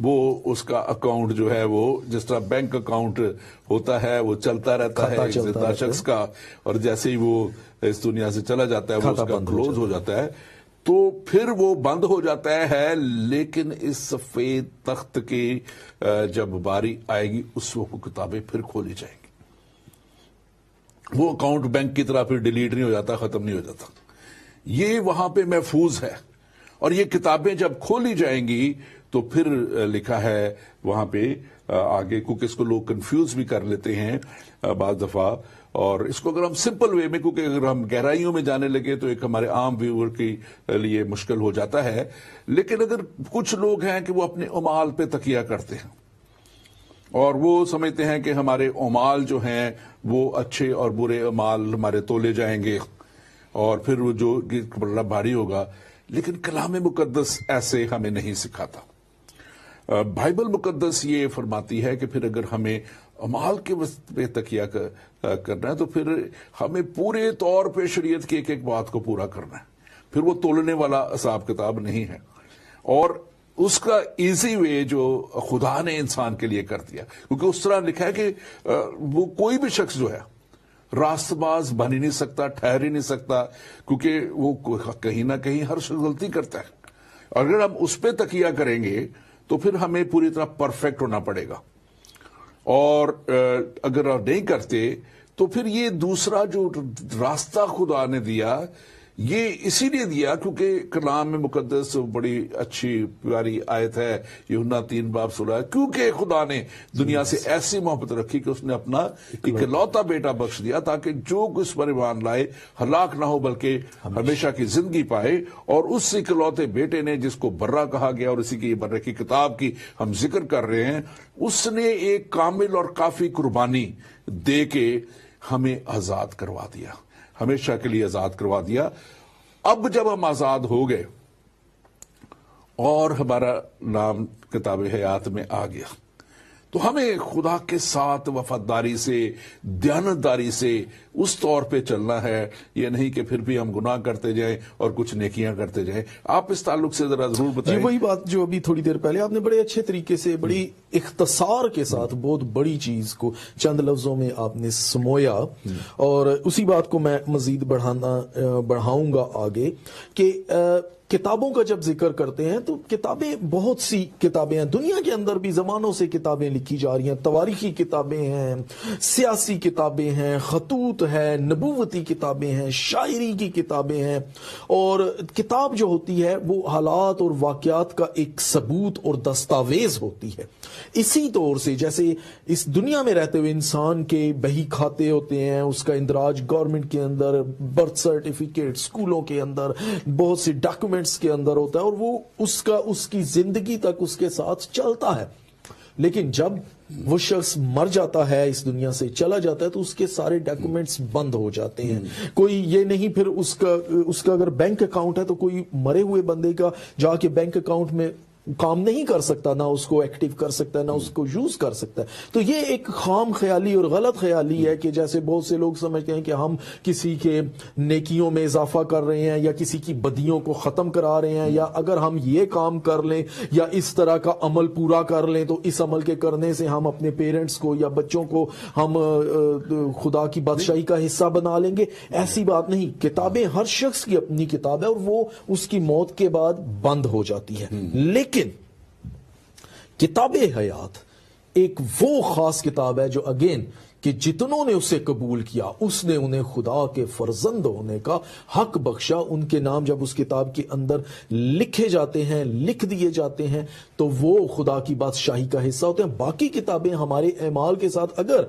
وہ اس کا اکاؤنٹ جو ہے وہ جس طرح بینک اکاؤنٹ ہوتا ہے وہ چلتا رہتا ہے ایک زندہ شخص کا, اور جیسے ہی وہ اس دنیا سے چلا جاتا ہے وہ اس کا کلوز ہو جاتا ہے, تو پھر وہ بند ہو جاتا ہے. لیکن اس سفید تخت کی جب باری آئے گی اس وقت کتابیں پھر کھولی جائیں گی. وہ اکاؤنٹ بینک کی طرح پھر ڈیلیٹ نہیں ہو جاتا, ختم نہیں ہو جاتا. یہ وہاں پہ محفوظ ہے. اور یہ کتابیں جب کھولی جائیں گی تو پھر لکھا ہے وہاں پہ آگے, کیونکہ اس کو لوگ کنفیوز بھی کر لیتے ہیں بعض دفعہ, اور اس کو اگر ہم سمپل وے میں, کیونکہ اگر ہم گہرائیوں میں جانے لگے تو ایک ہمارے عام ویور کے لیے مشکل ہو جاتا ہے. لیکن اگر کچھ لوگ ہیں کہ وہ اپنے اعمال پہ تکیہ کرتے ہیں اور وہ سمجھتے ہیں کہ ہمارے اعمال جو ہیں وہ اچھے اور برے اعمال ہمارے تولے جائیں گے اور پھر وہ جو بڑا بھاری ہوگا. لیکن کلام مقدس ایسے ہمیں نہیں سکھاتا. بائبل مقدس یہ فرماتی ہے کہ پھر اگر ہمیں اعمال کے پہ تکیہ کرنا ہے تو پھر ہمیں پورے طور پہ شریعت کی ایک ایک بات کو پورا کرنا ہے. پھر وہ تولنے والا حساب کتاب نہیں ہے. اور اس کا ایزی وے جو خدا نے انسان کے لیے کر دیا, کیونکہ اس طرح لکھا ہے کہ وہ کوئی بھی شخص جو ہے راست باز بن ہی نہیں سکتا, ٹھہر ہی نہیں سکتا, کیونکہ وہ کہیں نہ کہیں ہر شخص غلطی کرتا ہے. اگر ہم اس پہ تکیہ کریں گے تو پھر ہمیں پوری طرح پرفیکٹ ہونا پڑے گا, اور اگر آپ نہیں کرتے تو پھر یہ دوسرا جو راستہ خدا نے دیا یہ اسی لیے دیا کیونکہ کلام میں مقدس بڑی اچھی پیاری آیت ہے یوحنا 3:16, کیونکہ خدا نے دنیا سے ایسی محبت رکھی کہ اس نے اپنا اکلوتا بیٹا بخش دیا تاکہ جو اس پر ایمان لائے ہلاک نہ ہو بلکہ ہمیشہ کی زندگی پائے. اور اس اکلوتے بیٹے نے جس کو برہ کہا گیا, اور اسی کی برہ کی کتاب کی ہم ذکر کر رہے ہیں, اس نے ایک کامل اور کافی قربانی دے کے ہمیں آزاد کروا دیا, ہمیشہ کے لیے آزاد کروا دیا. اب جب ہم آزاد ہو گئے اور ہمارا نام کتاب حیات میں آ گیا تو ہمیں خدا کے ساتھ وفاداری سے, دیانتداری سے اس طور پہ چلنا ہے. یہ نہیں کہ پھر بھی ہم گناہ کرتے جائیں اور کچھ نیکیاں کرتے جائیں. آپ اس تعلق سے ذرا ضرور بتائیں. وہی بات جو ابھی تھوڑی دیر پہلے آپ نے بڑے اچھے طریقے سے بڑی اختصار کے ساتھ بہت بڑی چیز کو چند لفظوں میں آپ نے سمویا, اور اسی بات کو میں مزید بڑھاؤں گا آگے کہ کتابوں کا جب ذکر کرتے ہیں تو کتابیں, بہت سی کتابیں ہیں دنیا کے اندر بھی, زمانوں سے کتابیں لکھی جا رہی ہیں. تواریخی کتابیں ہیں, سیاسی کتابیں ہیں, خطوط ہے, نبوتی کتابیں ہیں, شاعری کی کتابیں ہیں. اور کتاب جو ہوتی ہے وہ حالات اور واقعات کا ایک ثبوت اور دستاویز ہوتی ہے. اسی طور سے جیسے اس دنیا میں رہتے ہوئے انسان کے بہی کھاتے ہوتے ہیں, اس کا اندراج گورنمنٹ کے اندر, برتھ سرٹیفکیٹ اسکولوں کے اندر, بہت سے ڈاکومنٹس کے اندر ہوتا ہے, اور وہ اس کی زندگی تک اس کے ساتھ چلتا ہے. لیکن جب وہ شخص مر جاتا ہے, اس دنیا سے چلا جاتا ہے, تو اس کے سارے ڈاکومنٹس بند ہو جاتے ہیں. کوئی یہ نہیں پھر اس کا اگر بینک اکاؤنٹ ہے تو کوئی مرے ہوئے بندے کا جا کے بینک اکاؤنٹ میں کام نہیں کر سکتا، نہ اس کو ایکٹیو کر سکتا ہے، نہ اس کو یوز کر سکتا ہے. تو یہ ایک خام خیالی اور غلط خیالی ہے کہ جیسے بہت سے لوگ سمجھتے ہیں کہ ہم کسی کے نیکیوں میں اضافہ کر رہے ہیں یا کسی کی بدیوں کو ختم کرا رہے ہیں، یا اگر ہم یہ کام کر لیں یا اس طرح کا عمل پورا کر لیں تو اس عمل کے کرنے سے ہم اپنے پیرنٹس کو یا بچوں کو ہم خدا کی بادشاہی کا حصہ بنا لیں گے. ایسی بات نہیں. کتابیں، ہر شخص کی اپنی کتاب ہے اور وہ اس کی موت کے بعد بند ہو جاتی ہے. لیکن کتاب حیات ایک وہ خاص کتاب ہے جو اگین کہ جتنوں نے اسے قبول کیا اس نے انہیں خدا کے فرزند ہونے کا حق بخشا. ان کے نام جب اس کتاب کے اندر لکھے جاتے ہیں، لکھ دیے جاتے ہیں، تو وہ خدا کی بادشاہی کا حصہ ہوتے ہیں. باقی کتابیں ہمارے اعمال کے ساتھ، اگر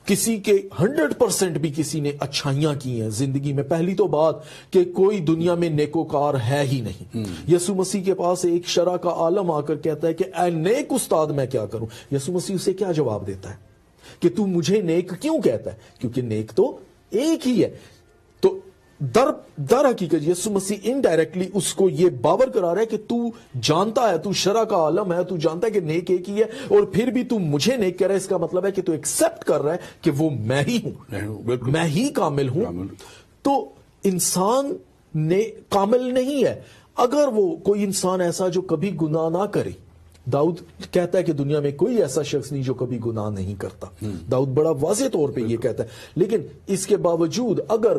کسی کے 100% بھی کسی نے اچھائیاں کی ہیں زندگی میں، پہلی تو بات کہ کوئی دنیا میں نیکوکار ہے ہی نہیں. یسوع مسیح کے پاس ایک شرع کا عالم آ کر کہتا ہے کہ اے نیک استاد میں کیا کروں. یسوع مسیح اسے کیا جواب دیتا ہے کہ تو مجھے نیک کیوں کہتا ہے؟ کیونکہ نیک تو ایک ہی ہے. تو در حقیقت یسوع مسیح انڈائریکٹلی اس کو یہ باور کرا رہا ہے کہ تو جانتا ہے، تو شرع کا عالم ہے، تو جانتا ہے کہ نیک ایک ہی ہے، اور پھر بھی تو مجھے نیک کہہ رہا ہے. اس کا مطلب ہے کہ تو ایکسپٹ کر رہا ہے کہ وہ میں ہی ہوں، میں ہی کامل ہوں. تو انسان کامل نہیں ہے. اگر وہ کوئی انسان ایسا جو کبھی گناہ نہ کرے، داؤد کہتا ہے کہ دنیا میں کوئی ایسا شخص نہیں جو کبھی گناہ نہیں کرتا. داؤد بڑا واضح طور پہ یہ کہتا ہے. لیکن اس کے باوجود اگر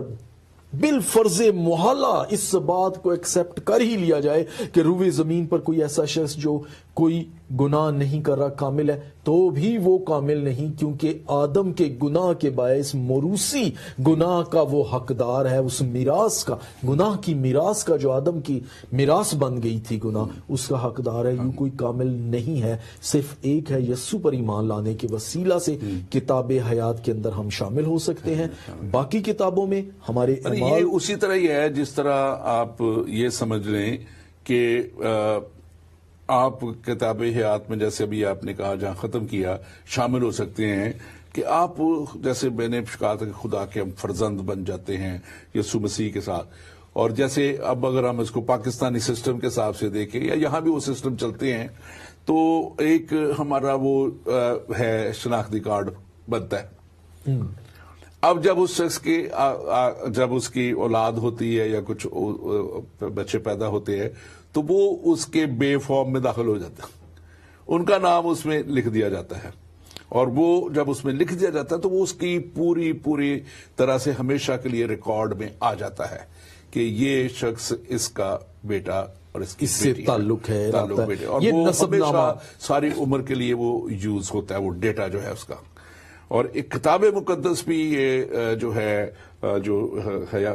بالفرض محالہ اس بات کو ایکسپٹ کر ہی لیا جائے کہ روئے زمین پر کوئی ایسا شخص جو کوئی گناہ نہیں کر رہا کامل ہے، تو بھی وہ کامل نہیں، کیونکہ آدم کے گناہ کے باعث موروثی گناہ کا وہ حقدار ہے. اس میراث کا، گناہ کی میراث کا، جو آدم کی میراث بن گئی تھی گناہ، اس کا حقدار ہے. یوں کوئی کامل نہیں ہے. صرف ایک ہے، یسوع پر ایمان لانے کے وسیلہ سے کتاب حیات کے اندر ہم شامل ہو سکتے ہیں. باقی کتابوں میں ہمارے یہ اسی طرح ہی ہے جس طرح آپ یہ سمجھ لیں کہ آپ کتاب حیات میں، جیسے ابھی آپ نے کہا جہاں ختم کیا، شامل ہو سکتے ہیں کہ آپ، جیسے میں نے کہا تھا کہ خدا کے ہم فرزند بن جاتے ہیں یسوع مسیح کے ساتھ. اور جیسے اب اگر ہم اس کو پاکستانی سسٹم کے حساب سے دیکھیں یا یہاں بھی وہ سسٹم چلتے ہیں، تو ایک ہمارا وہ ہے شناختی کارڈ بنتا ہے. اب جب اس شخص کے جب اس کی اولاد ہوتی ہے یا کچھ بچے پیدا ہوتے ہیں تو وہ اس کے بے فارم میں داخل ہو جاتا ہے، ان کا نام اس میں لکھ دیا جاتا ہے. اور وہ جب اس میں لکھ دیا جاتا ہے تو وہ اس کی پوری طرح سے ہمیشہ کے لیے ریکارڈ میں آ جاتا ہے کہ یہ شخص اس کا بیٹا اور اس سے تعلق ہے، بیٹے، اور وہ ہمیشہ ساری عمر کے لیے وہ یوز ہوتا ہے، وہ ڈیٹا جو ہے اس کا. اور ایک کتاب مقدس بھی یہ جو ہے، جو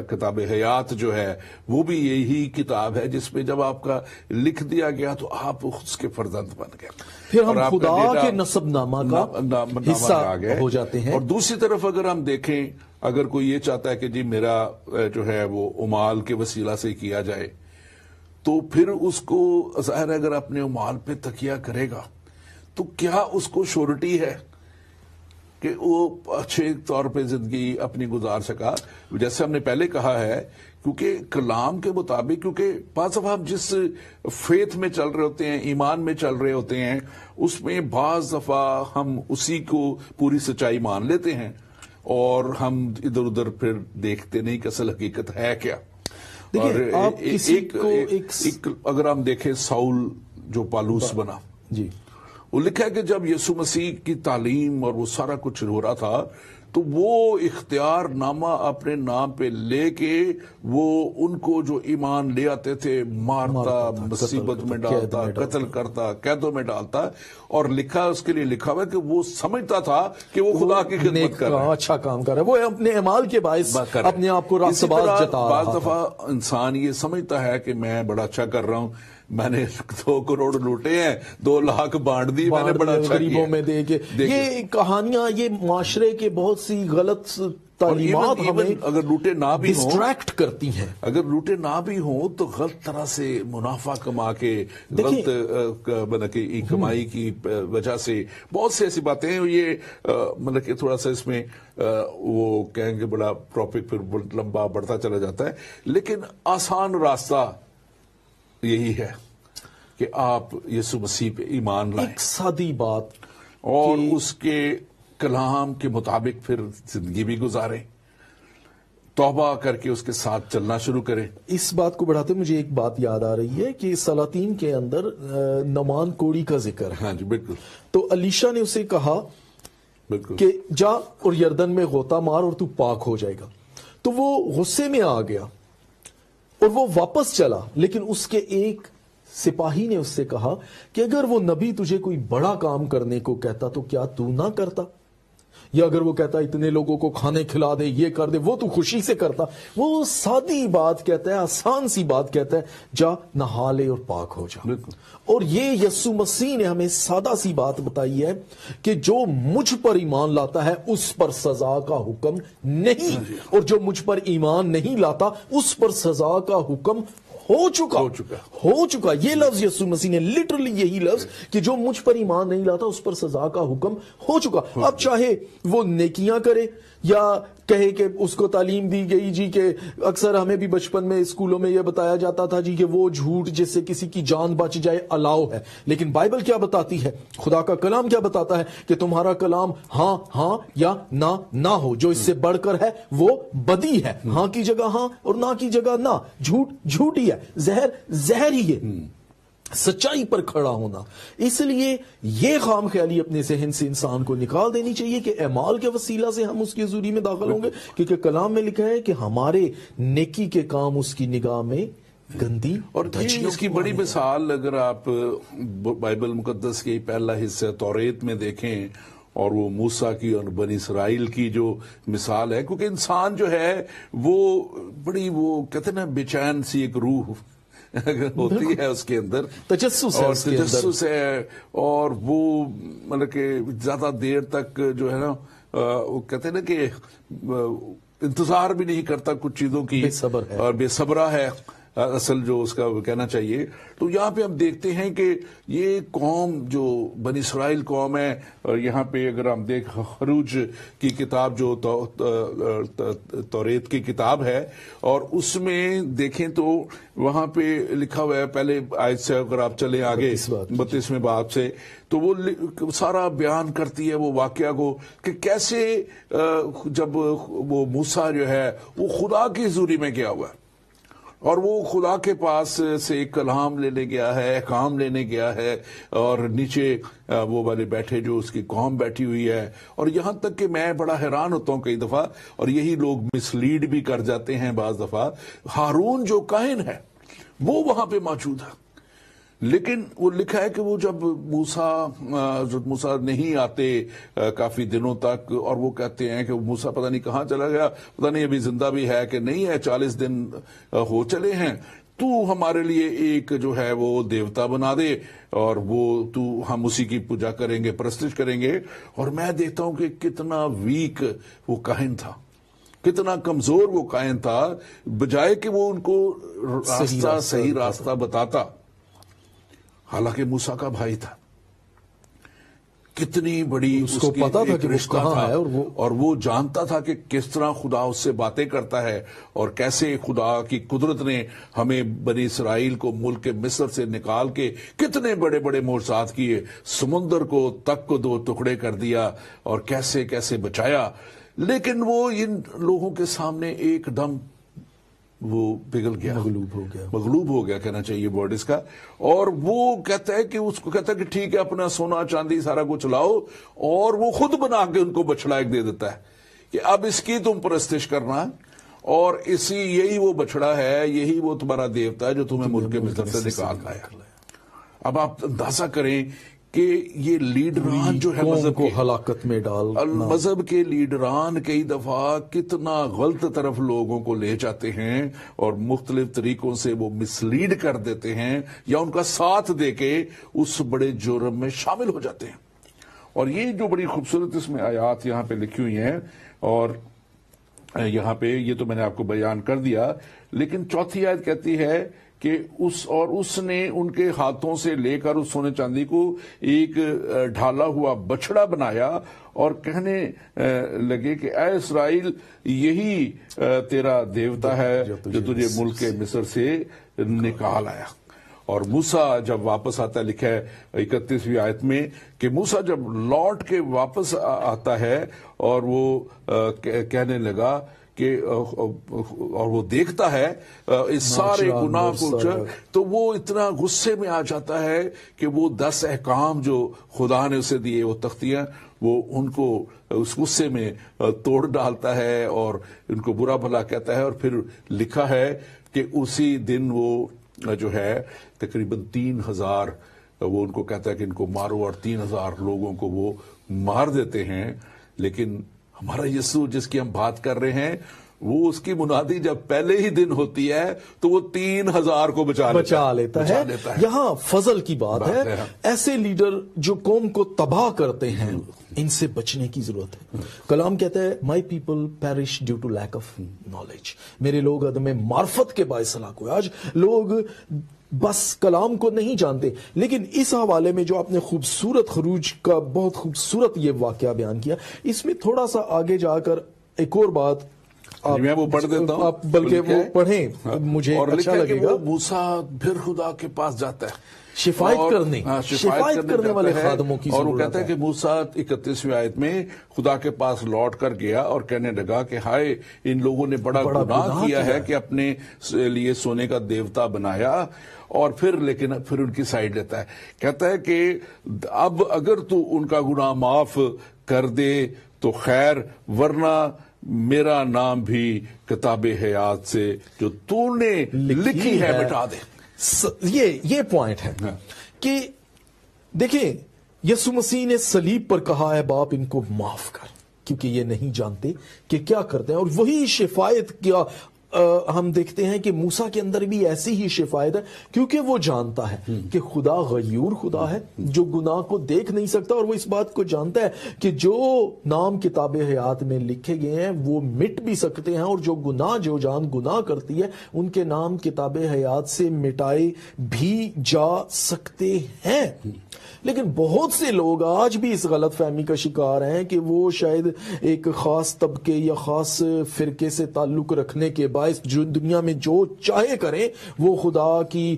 کتاب حیات جو ہے، وہ بھی یہی کتاب ہے جس میں جب آپ کا لکھ دیا گیا تو آپ اس کے فرزند بن گئے، پھر ہم خدا کے نسب نامہ کا حصہ ہو جاتے ہیں. اور دوسری طرف اگر ہم دیکھیں، اگر کوئی یہ چاہتا ہے کہ جی میرا جو ہے وہ امال کے وسیلہ سے کیا جائے، تو پھر اس کو ظاہر ہے اگر اپنے امال پہ تکیہ کرے گا تو کیا اس کو شورٹی ہے کہ وہ اچھے طور پہ زندگی اپنی گزار سکا؟ جیسے ہم نے پہلے کہا ہے، کیونکہ کلام کے مطابق، کیونکہ بعض دفعہ ہم جس فیتھ میں چل رہے ہوتے ہیں، ایمان میں چل رہے ہوتے ہیں، اس میں بعض دفعہ ہم اسی کو پوری سچائی مان لیتے ہیں اور ہم ادھر ادھر پھر دیکھتے نہیں کہ اصل حقیقت ہے کیا. اور اگر ہم دیکھیں ساؤل جو پالوس بنا، جی، وہ لکھا ہے کہ جب یسوع مسیح کی تعلیم اور وہ سارا کچھ ہو رہا تھا تو وہ اختیار نامہ اپنے نام پہ لے کے وہ ان کو جو ایمان لے آتے تھے مارتا، مصیبت میں ڈالتا، قتل کرتا، قیدوں میں ڈالتا. اور لکھا اس کے لیے لکھا ہوا ہے کہ وہ سمجھتا تھا کہ وہ خدا کی خدمت کر رہا ہے، اچھا کام کر رہا ہے، وہ اپنے اعمال کے باعث اپنے آپ کو راست باز جتا رہا. بعض دفعہ انسان یہ سمجھتا ہے کہ میں بڑا اچھا کر رہا ہوں، میں نے 2 کروڑ لوٹے ہیں، 2 لاکھ بانٹ دی، میں نے بڑا اچھا غریبوں میں دے کے. یہ کہانیاں، یہ معاشرے کے بہت سی غلط تعلیمات ہمیں اگر لوٹے نہ بھی ہوں، ڈسٹریکٹ کرتی ہیں. اگر لوٹے نہ بھی ہوں تو غلط طرح سے منافع کما کے، غلط کمائی کی وجہ سے بہت سی ایسی باتیں ہیں. یہ مطلب کہ تھوڑا سا اس میں وہ کہیں گے بڑا ٹاپک پھر لمبا بڑھتا چلا جاتا ہے، لیکن آسان راستہ یہی ہے کہ آپ یسوع مسیح پہ ایمان لائیں ایک سادی بات اور اس کے کلام کے مطابق پھر زندگی بھی گزاریں، توبہ کر کے اس کے ساتھ چلنا شروع کریں۔ اس بات کو بڑھاتے مجھے ایک بات یاد آ رہی ہے کہ سلاطین کے اندر نعمان کوڑی کا ذکر ہے۔ ہاں جی بالکل، تو الیشا نے اسے کہا بالکل کہ جا اور یردن میں غوطہ مار اور تو پاک ہو جائے گا۔ تو وہ غصے میں آ گیا اور وہ واپس چلا، لیکن اس کے ایک سپاہی نے اس سے کہا کہ اگر وہ نبی تجھے کوئی بڑا کام کرنے کو کہتا تو کیا تو نہ کرتا؟ یا اگر وہ کہتا اتنے لوگوں کو کھانے کھلا دے، یہ کر دے، وہ تو خوشی سے کرتا۔ وہ سادی بات کہتا ہے، آسان سی بات کہتا ہے، جا نہا لے اور پاک ہو جا۔ بالکل۔ اور یہ یسوع مسیح نے ہمیں سادہ سی بات بتائی ہے کہ جو مجھ پر ایمان لاتا ہے اس پر سزا کا حکم نہیں، اور جو مجھ پر ایمان نہیں لاتا اس پر سزا کا حکم ہو چکا۔ یہ لفظ یسوع مسیح نے لٹرلی یہی لفظ کہ جو مجھ پر ایمان نہیں لاتا اس پر سزا کا حکم ہو چکا۔ اب چاہے وہ نیکیاں کرے یا کہے کہ اس کو تعلیم دی گئی جی کہ اکثر ہمیں بھی بچپن میں اسکولوں میں یہ بتایا جاتا تھا جی کہ وہ جھوٹ جس سے کسی کی جان بچ جائے الاؤ ہے، لیکن بائبل کیا بتاتی ہے، خدا کا کلام کیا بتاتا ہے کہ تمہارا کلام ہاں ہاں یا نہ ہو، جو اس سے بڑھ کر ہے وہ بدی ہے۔ ہاں کی جگہ ہاں اور نہ کی جگہ نہ، جھوٹ ہی ہے، زہر ہی ہے۔ سچائی پر کھڑا ہونا، اس لیے یہ خام خیالی اپنے ذہن سے انسان کو نکال دینی چاہیے کہ اعمال کے وسیلہ سے ہم اس کی حضوری میں داخل ہوں گے، کیونکہ کلام میں لکھا ہے کہ ہمارے نیکی کے کام اس کی نگاہ میں گندی اور اس کی بڑی مثال اگر آپ بائبل مقدس کے پہلا حصہ توریت میں دیکھیں اور وہ موسیٰ کی اور بنی اسرائیل کی جو مثال ہے، کیونکہ انسان جو ہے وہ بڑی وہ کہتے ہیں نا بے چین سی ایک روح ہوتی ہے اس کے اندر، تجسس ہے، اور وہ مطلب کہ زیادہ دیر تک جو ہے نا وہ کہتے ہیں نا کہ انتظار بھی نہیں کرتا کچھ چیزوں کی، اور بے صبرا ہے اصل جو اس کا کہنا چاہیے۔ تو یہاں پہ ہم دیکھتے ہیں کہ یہ قوم جو بنی اسرائیل قوم ہے، اور یہاں پہ اگر ہم خروج کی کتاب جو توریت کی کتاب ہے، اور اس میں دیکھیں تو وہاں پہ لکھا ہوا ہے، پہلے آیت سے اگر آپ چلیں آگے 32ویں باب سے، تو وہ سارا بیان کرتی ہے وہ واقعہ کو کہ کیسے جب وہ موسیٰ جو ہے وہ خدا کی حضوری میں گیا ہوا ہے، اور وہ خدا کے پاس سے کلام لینے گیا ہے، احکام لینے گیا ہے، اور نیچے وہ والے بیٹھے جو اس کی قوم بیٹھی ہوئی ہے، اور یہاں تک کہ میں بڑا حیران ہوتا ہوں کئی دفعہ، اور یہی لوگ مسلیڈ بھی کر جاتے ہیں بعض دفعہ، ہارون جو کاہن ہے وہ وہاں پہ موجود ہے، لیکن وہ لکھا ہے کہ وہ جب موسیٰ نہیں آتے کافی دنوں تک، اور وہ کہتے ہیں کہ موسیٰ پتہ نہیں کہاں چلا گیا، پتہ نہیں ابھی زندہ بھی ہے کہ نہیں ہے، 40 دن ہو چلے ہیں، تو ہمارے لیے ایک جو ہے وہ دیوتا بنا دے، اور ہم اسی کی پوجا کریں گے، پرستش کریں گے۔ اور میں دیکھتا ہوں کہ کتنا ویک وہ کاہن تھا، کتنا کمزور وہ کاہن تھا، بجائے کہ وہ ان کو صحیح راستہ بتاتا، حالانکہ موسیٰ کا بھائی تھا، کتنی بڑی اس کو پتا تھا کہ وہ کہاں ہے، اور وہ جانتا تھا کہ کس طرح خدا اس سے باتیں کرتا ہے، اور کیسے خدا کی قدرت نے ہمیں بنی اسرائیل کو ملک مصر سے نکال کے کتنے بڑے بڑے معجزات کیے، سمندر کو تک کو 2 ٹکڑے کر دیا، اور کیسے کیسے بچایا۔ لیکن وہ ان لوگوں کے سامنے ایک دم وہ پگھل گیا، مغلوب ہو گیا کہنا چاہیے ورڈ اس کا، اور وہ کہتا ہے کہ اس کو کہتا ہے کہ ٹھیک ہے اپنا سونا چاندی سارا کچھ لاؤ، اور وہ خود بنا کے ان کو بچڑا ایک دے دیتا ہے کہ اب اس کی تم پرستش کرنا، اور یہی وہ بچڑا ہے، یہی وہ تمہارا دیوتا ہے جو تمہیں ملک مصر سے نکال لایا۔ اب آپ اندازہ کریں کہ یہ لیڈران جو ہے مذہب کو ہلاکت میں مذہب کے لیڈران کئی دفعہ کتنا غلط طرف لوگوں کو لے جاتے ہیں، اور مختلف طریقوں سے وہ مسلیڈ کر دیتے ہیں، یا ان کا ساتھ دے کے اس بڑے جرم میں شامل ہو جاتے ہیں۔ اور یہ جو بڑی خوبصورت اس میں آیات یہاں پہ لکھی ہوئی ہیں، اور یہاں پہ یہ تو میں نے آپ کو بیان کر دیا، لیکن چوتھی آیت کہتی ہے کہ اس نے ان کے ہاتھوں سے لے کر اس سونے چاندی کو ایک ڈھالا ہوا بچڑا بنایا، اور کہنے لگے کہ اے اسرائیل، یہی تیرا دیوتا ہے جو تجھے ملک مصر سے نکال آیا۔ اور موسیٰ جب واپس آتا ہے، لکھا ہے 31ویں آیت میں کہ موسیٰ جب لوٹ کے واپس آتا ہے اور وہ کہنے لگا کہ اور وہ دیکھتا ہے اس سارے گناہ کو، تو وہ اتنا غصے میں آ جاتا ہے کہ وہ 10 احکام جو خدا نے اسے دیے، وہ تختیاں، وہ ان کو اس غصے میں توڑ ڈالتا ہے اور ان کو برا بھلا کہتا ہے. اور پھر لکھا ہے کہ اسی دن وہ جو ہے تقریباً 3000 وہ ان کو کہتا ہے کہ ان کو مارو، اور 3000 لوگوں کو وہ مار دیتے ہیں. لیکن ہمارا یسوع جس کی ہم بات کر رہے ہیں، وہ اس کی منادی جب پہلے ہی دن ہوتی ہے تو وہ 3000 کو بچا لیتا ہے. یہاں فضل کی بات ہے. ایسے لیڈر جو قوم کو تباہ کرتے ہیں، ان سے بچنے کی ضرورت ہے. کلام کہتا ہے my people perish due to lack of knowledge, میرے لوگ عدم معرفت کے باعث ہلاک ہوئے. آج لوگ بس کلام کو نہیں جانتے. لیکن اس حوالے میں جو آپ نے خوبصورت خروج کا بہت خوبصورت یہ واقعہ بیان کیا، اس میں تھوڑا سا آگے جا کر ایک اور بات میں وہ پڑھ دیتا ہوں، آپ بلکہ وہ پڑھیں، مجھے اچھا لگے گا. موسیٰ پھر خدا کے پاس جاتا ہے شفایت کرنے والے خادموں کی ضرورت ہے. اور وہ کہتا ہے کہ موسیٰ 31ویں آیت میں خدا کے پاس لوٹ کر گیا اور کہنے لگا کہ ہائے، ان لوگوں نے بڑا گناہ کیا ہے کہ اپنے لیے سونے کا دیوتا بنایا. اور لیکن پھر ان کی سائیڈ لیتا ہے، کہتا ہے کہ اب اگر تو ان کا گناہ معاف کر دے تو خیر، ورنہ میرا نام بھی کتاب حیات سے جو تو نے لکھی ہے مٹا دے. یہ پوائنٹ ہے کہ دیکھیں، یسوع مسیح نے صلیب پر کہا ہے باپ ان کو معاف کر، کیونکہ یہ نہیں جانتے کہ کیا کرتے ہیں. اور وہی شفایت کیا ہم دیکھتے ہیں کہ موسیٰ کے اندر بھی ایسی ہی شفایت ہے، کیونکہ وہ جانتا ہے کہ خدا غیور خدا ہے جو گناہ کو دیکھ نہیں سکتا. اور وہ اس بات کو جانتا ہے کہ جو نام کتاب حیات میں لکھے گئے ہیں وہ مٹ بھی سکتے ہیں، اور جو جان گناہ کرتی ہے ان کے نام کتاب حیات سے مٹائے بھی جا سکتے ہیں. لیکن بہت سے لوگ آج بھی اس غلط فہمی کا شکار ہیں کہ وہ شاید ایک خاص طبقے یا خاص فرقے سے تعلق رکھنے کے باعث جو دنیا میں جو چاہے کریں وہ خدا کی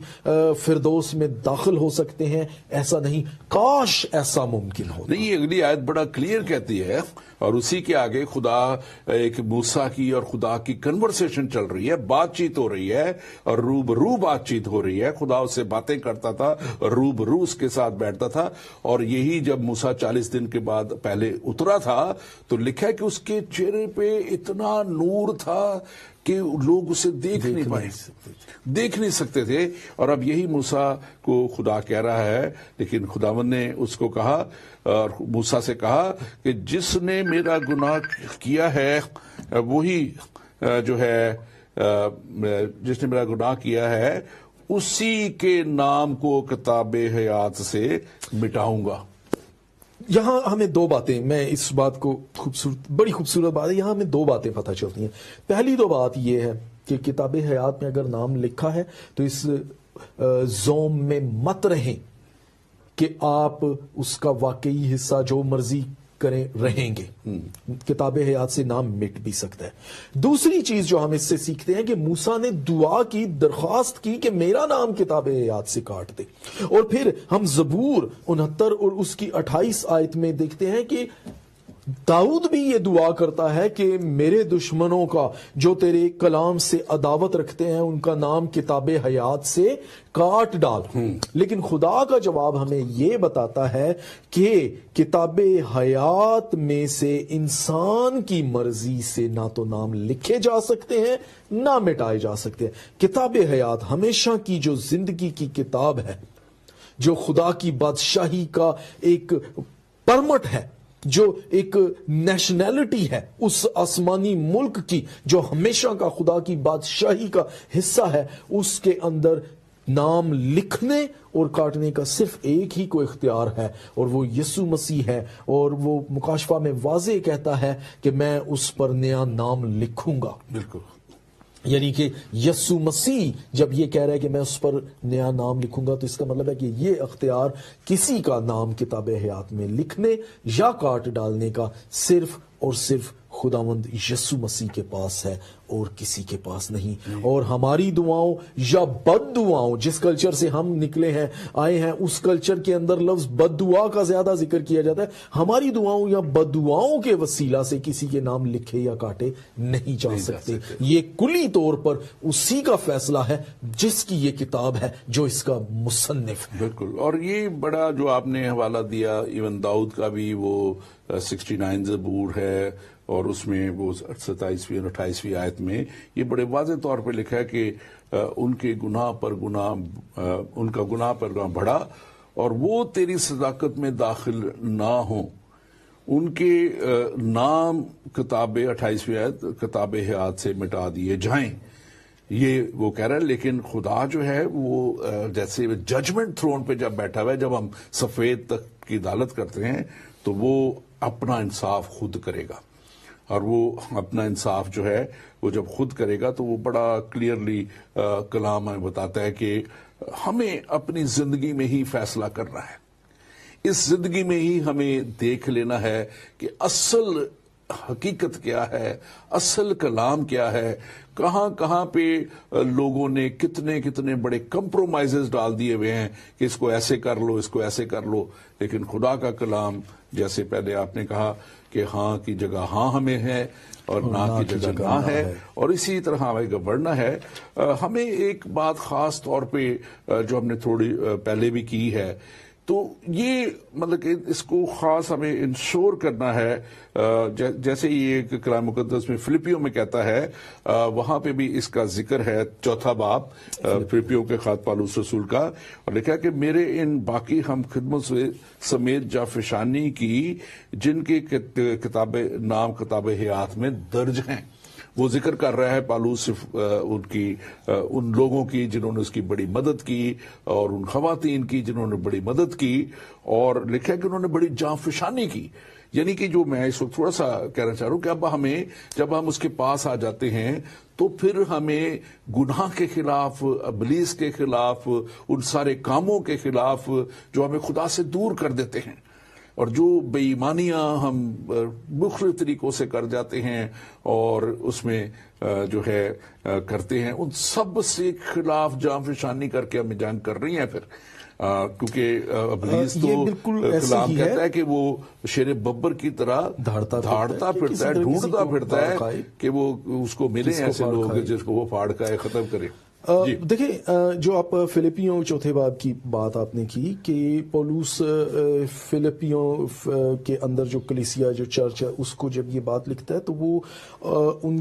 فردوس میں داخل ہو سکتے ہیں. ایسا نہیں، کاش ایسا ممکن ہو. نہیں، اگلی آیت بڑا کلیئر کہتی ہے، اور اسی کے آگے خدا ایک موسیٰ کی اور خدا کی کنورسیشن چل رہی ہے، بات چیت ہو رہی ہے، اور روبرو بات چیت ہو رہی ہے. خدا اس سے باتیں کرتا تھا، روبرو اس کے ساتھ بیٹھتا تھا. اور یہی جب موسیٰ 40 دن کے بعد پہلے اترا تھا تو لکھا ہے کہ اس کے چہرے پہ اتنا نور تھا کہ لوگ اسے دیکھ نہیں سکتے تھے. اور اب یہی موسیٰ کو خدا کہہ رہا ہے، لیکن خداوند نے اس کو کہا، اور موسیٰ سے کہا کہ جس نے میرا گناہ کیا ہے وہی جو ہے جس نے میرا گناہ کیا ہے اسی کے نام کو کتاب حیات سے مٹاؤں گا. یہاں ہمیں دو باتیں، میں اس بات کو بڑی خوبصورت بات ہے، یہاں ہمیں دو باتیں پتہ چلتی ہیں. پہلی دو بات یہ ہے کہ کتاب حیات میں اگر نام لکھا ہے تو اس زوم میں مت رہیں کہ آپ اس کا واقعی حصہ جو مرضی کریں رہیں گے. کتاب حیات سے نام مٹ بھی سکتا ہے. دوسری چیز جو ہم اس سے سیکھتے ہیں کہ موسیٰ نے دعا کی، درخواست کی کہ میرا نام کتاب حیات سے کاٹ دے. اور پھر ہم زبور 69 اور اس کی 28 آیت میں دیکھتے ہیں کہ داؤد بھی یہ دعا کرتا ہے کہ میرے دشمنوں کا جو تیرے کلام سے عداوت رکھتے ہیں ان کا نام کتاب حیات سے کاٹ ڈال. لیکن خدا کا جواب ہمیں یہ بتاتا ہے کہ کتاب حیات میں سے انسان کی مرضی سے نہ تو نام لکھے جا سکتے ہیں نہ مٹائے جا سکتے ہیں. کتاب حیات ہمیشہ کی جو زندگی کی کتاب ہے، جو خدا کی بادشاہی کا ایک پرمٹ ہے، جو ایک نیشنلٹی ہے اس آسمانی ملک کی، جو ہمیشہ کا خدا کی بادشاہی کا حصہ ہے، اس کے اندر نام لکھنے اور کاٹنے کا صرف ایک ہی کو اختیار ہے، اور وہ یسوع مسیح ہے. اور وہ مکاشفہ میں واضح کہتا ہے کہ میں اس پر نیا نام لکھوں گا. بالکل، یعنی کہ یسوع مسیح جب یہ کہہ رہا ہے کہ میں اس پر نیا نام لکھوں گا تو اس کا مطلب ہے کہ یہ اختیار کسی کا نام کتاب حیات میں لکھنے یا کاٹ ڈالنے کا صرف اور صرف خداوند یسوع مسیح کے پاس ہے اور کسی کے پاس نہیں. اور ہماری دعاؤں یا بد دعاؤں، جس کلچر سے ہم نکلے ہیں آئے ہیں، اس کلچر کے اندر لفظ بد دعا کا زیادہ ذکر کیا جاتا ہے. ہماری دعاؤں یا بد دعاؤں کے وسیلہ سے کسی کے نام لکھے یا کاٹے نہیں جا سکتے. یہ کلی طور پر اسی کا فیصلہ ہے جس کی یہ کتاب ہے، جو اس کا مصنف ہے. بالکل. اور یہ بڑا جو آپ نے حوالہ دیا، ایون داؤد کا بھی وہ 69 زبور ہے، اور اس میں وہ 27ویں اور 28ویں آیت میں یہ بڑے واضح طور پہ لکھا ہے کہ ان کے گناہ پر گناہ، ان کا گناہ پر گناہ بڑھا، اور وہ تیری صداقت میں داخل نہ ہوں. ان کے نام کتاب 28ویں آیت کتاب حیات سے مٹا دیے جائیں، یہ وہ کہہ رہا ہے. لیکن خدا جو ہے وہ جیسے ججمنٹ تھرون پہ جب بیٹھا ہوا ہے، جب ہم سفید تخت کی عدالت کرتے ہیں تو وہ اپنا انصاف خود کرے گا. اور وہ اپنا انصاف جو ہے وہ جب خود کرے گا تو وہ بڑا کلیئرلی کلام ہمیں بتاتا ہے کہ ہمیں اپنی زندگی میں ہی فیصلہ کرنا ہے. اس زندگی میں ہی ہمیں دیکھ لینا ہے کہ اصل حقیقت کیا ہے، اصل کلام کیا ہے، کہاں کہاں پہ لوگوں نے کتنے بڑے کمپرومائزز ڈال دیے ہوئے ہیں کہ اس کو ایسے کر لو، اس کو ایسے کر لو. لیکن خدا کا کلام، جیسے پہلے آپ نے کہا کہ ہاں کی جگہ ہاں ہمیں ہے اور نہ کی جگہ نہ ہے، اور اسی طرح ہمیں بڑھنا ہے. ہمیں ایک بات خاص طور پہ جو ہم نے تھوڑی پہلے بھی کی ہے، تو یہ مطلب کہ اس کو خاص ہمیں انشور کرنا ہے، جیسے یہ کلام مقدس میں فلپیوں میں کہتا ہے، وہاں پہ بھی اس کا ذکر ہے، 4 باب فلپیوں کے خط پالوس رسول کا، اور لکھا کہ میرے ان باقی ہم خدمت سمیت جافشانی کی جن کی نام کتاب حیات میں درج ہیں. وہ ذکر کر رہا ہے پالوس ان لوگوں کی جنہوں نے اس کی بڑی مدد کی، اور ان خواتین کی جنہوں نے بڑی مدد کی، اور لکھا ہے کہ انہوں نے بڑی جانفشانی کی. یعنی کہ جو میں اس وقت تھوڑا سا کہنا چاہ رہا ہوں کہ اب ہمیں جب ہم اس کے پاس آ جاتے ہیں تو پھر ہمیں گناہ کے خلاف، ابلیس کے خلاف، ان سارے کاموں کے خلاف جو ہمیں خدا سے دور کر دیتے ہیں، اور جو بے ایمانیاں ہم مختلف طریقوں سے کر جاتے ہیں اور اس میں جو ہے کرتے ہیں، ان سب سے خلاف جانفشانی کر کے ہمیں جنگ کر رہی ہیں. پھر کیونکہ ابلیس تو کلام کہتا ہے کہ وہ شیر ببر کی طرح دھاڑتا پھرتا ہے، ڈھونڈتا پھرتا ہے کہ وہ اس کو ملے ایسے لوگ جس کو وہ پھاڑ کر ختم کرے. دیکھیں، جو آپ فلپیوں 4 باب کی بات آپ نے کی کہ پولوس فلپیوں کے اندر جو کلیسیا، جو چرچ ہے، اس کو جب یہ بات لکھتا ہے تو وہ ان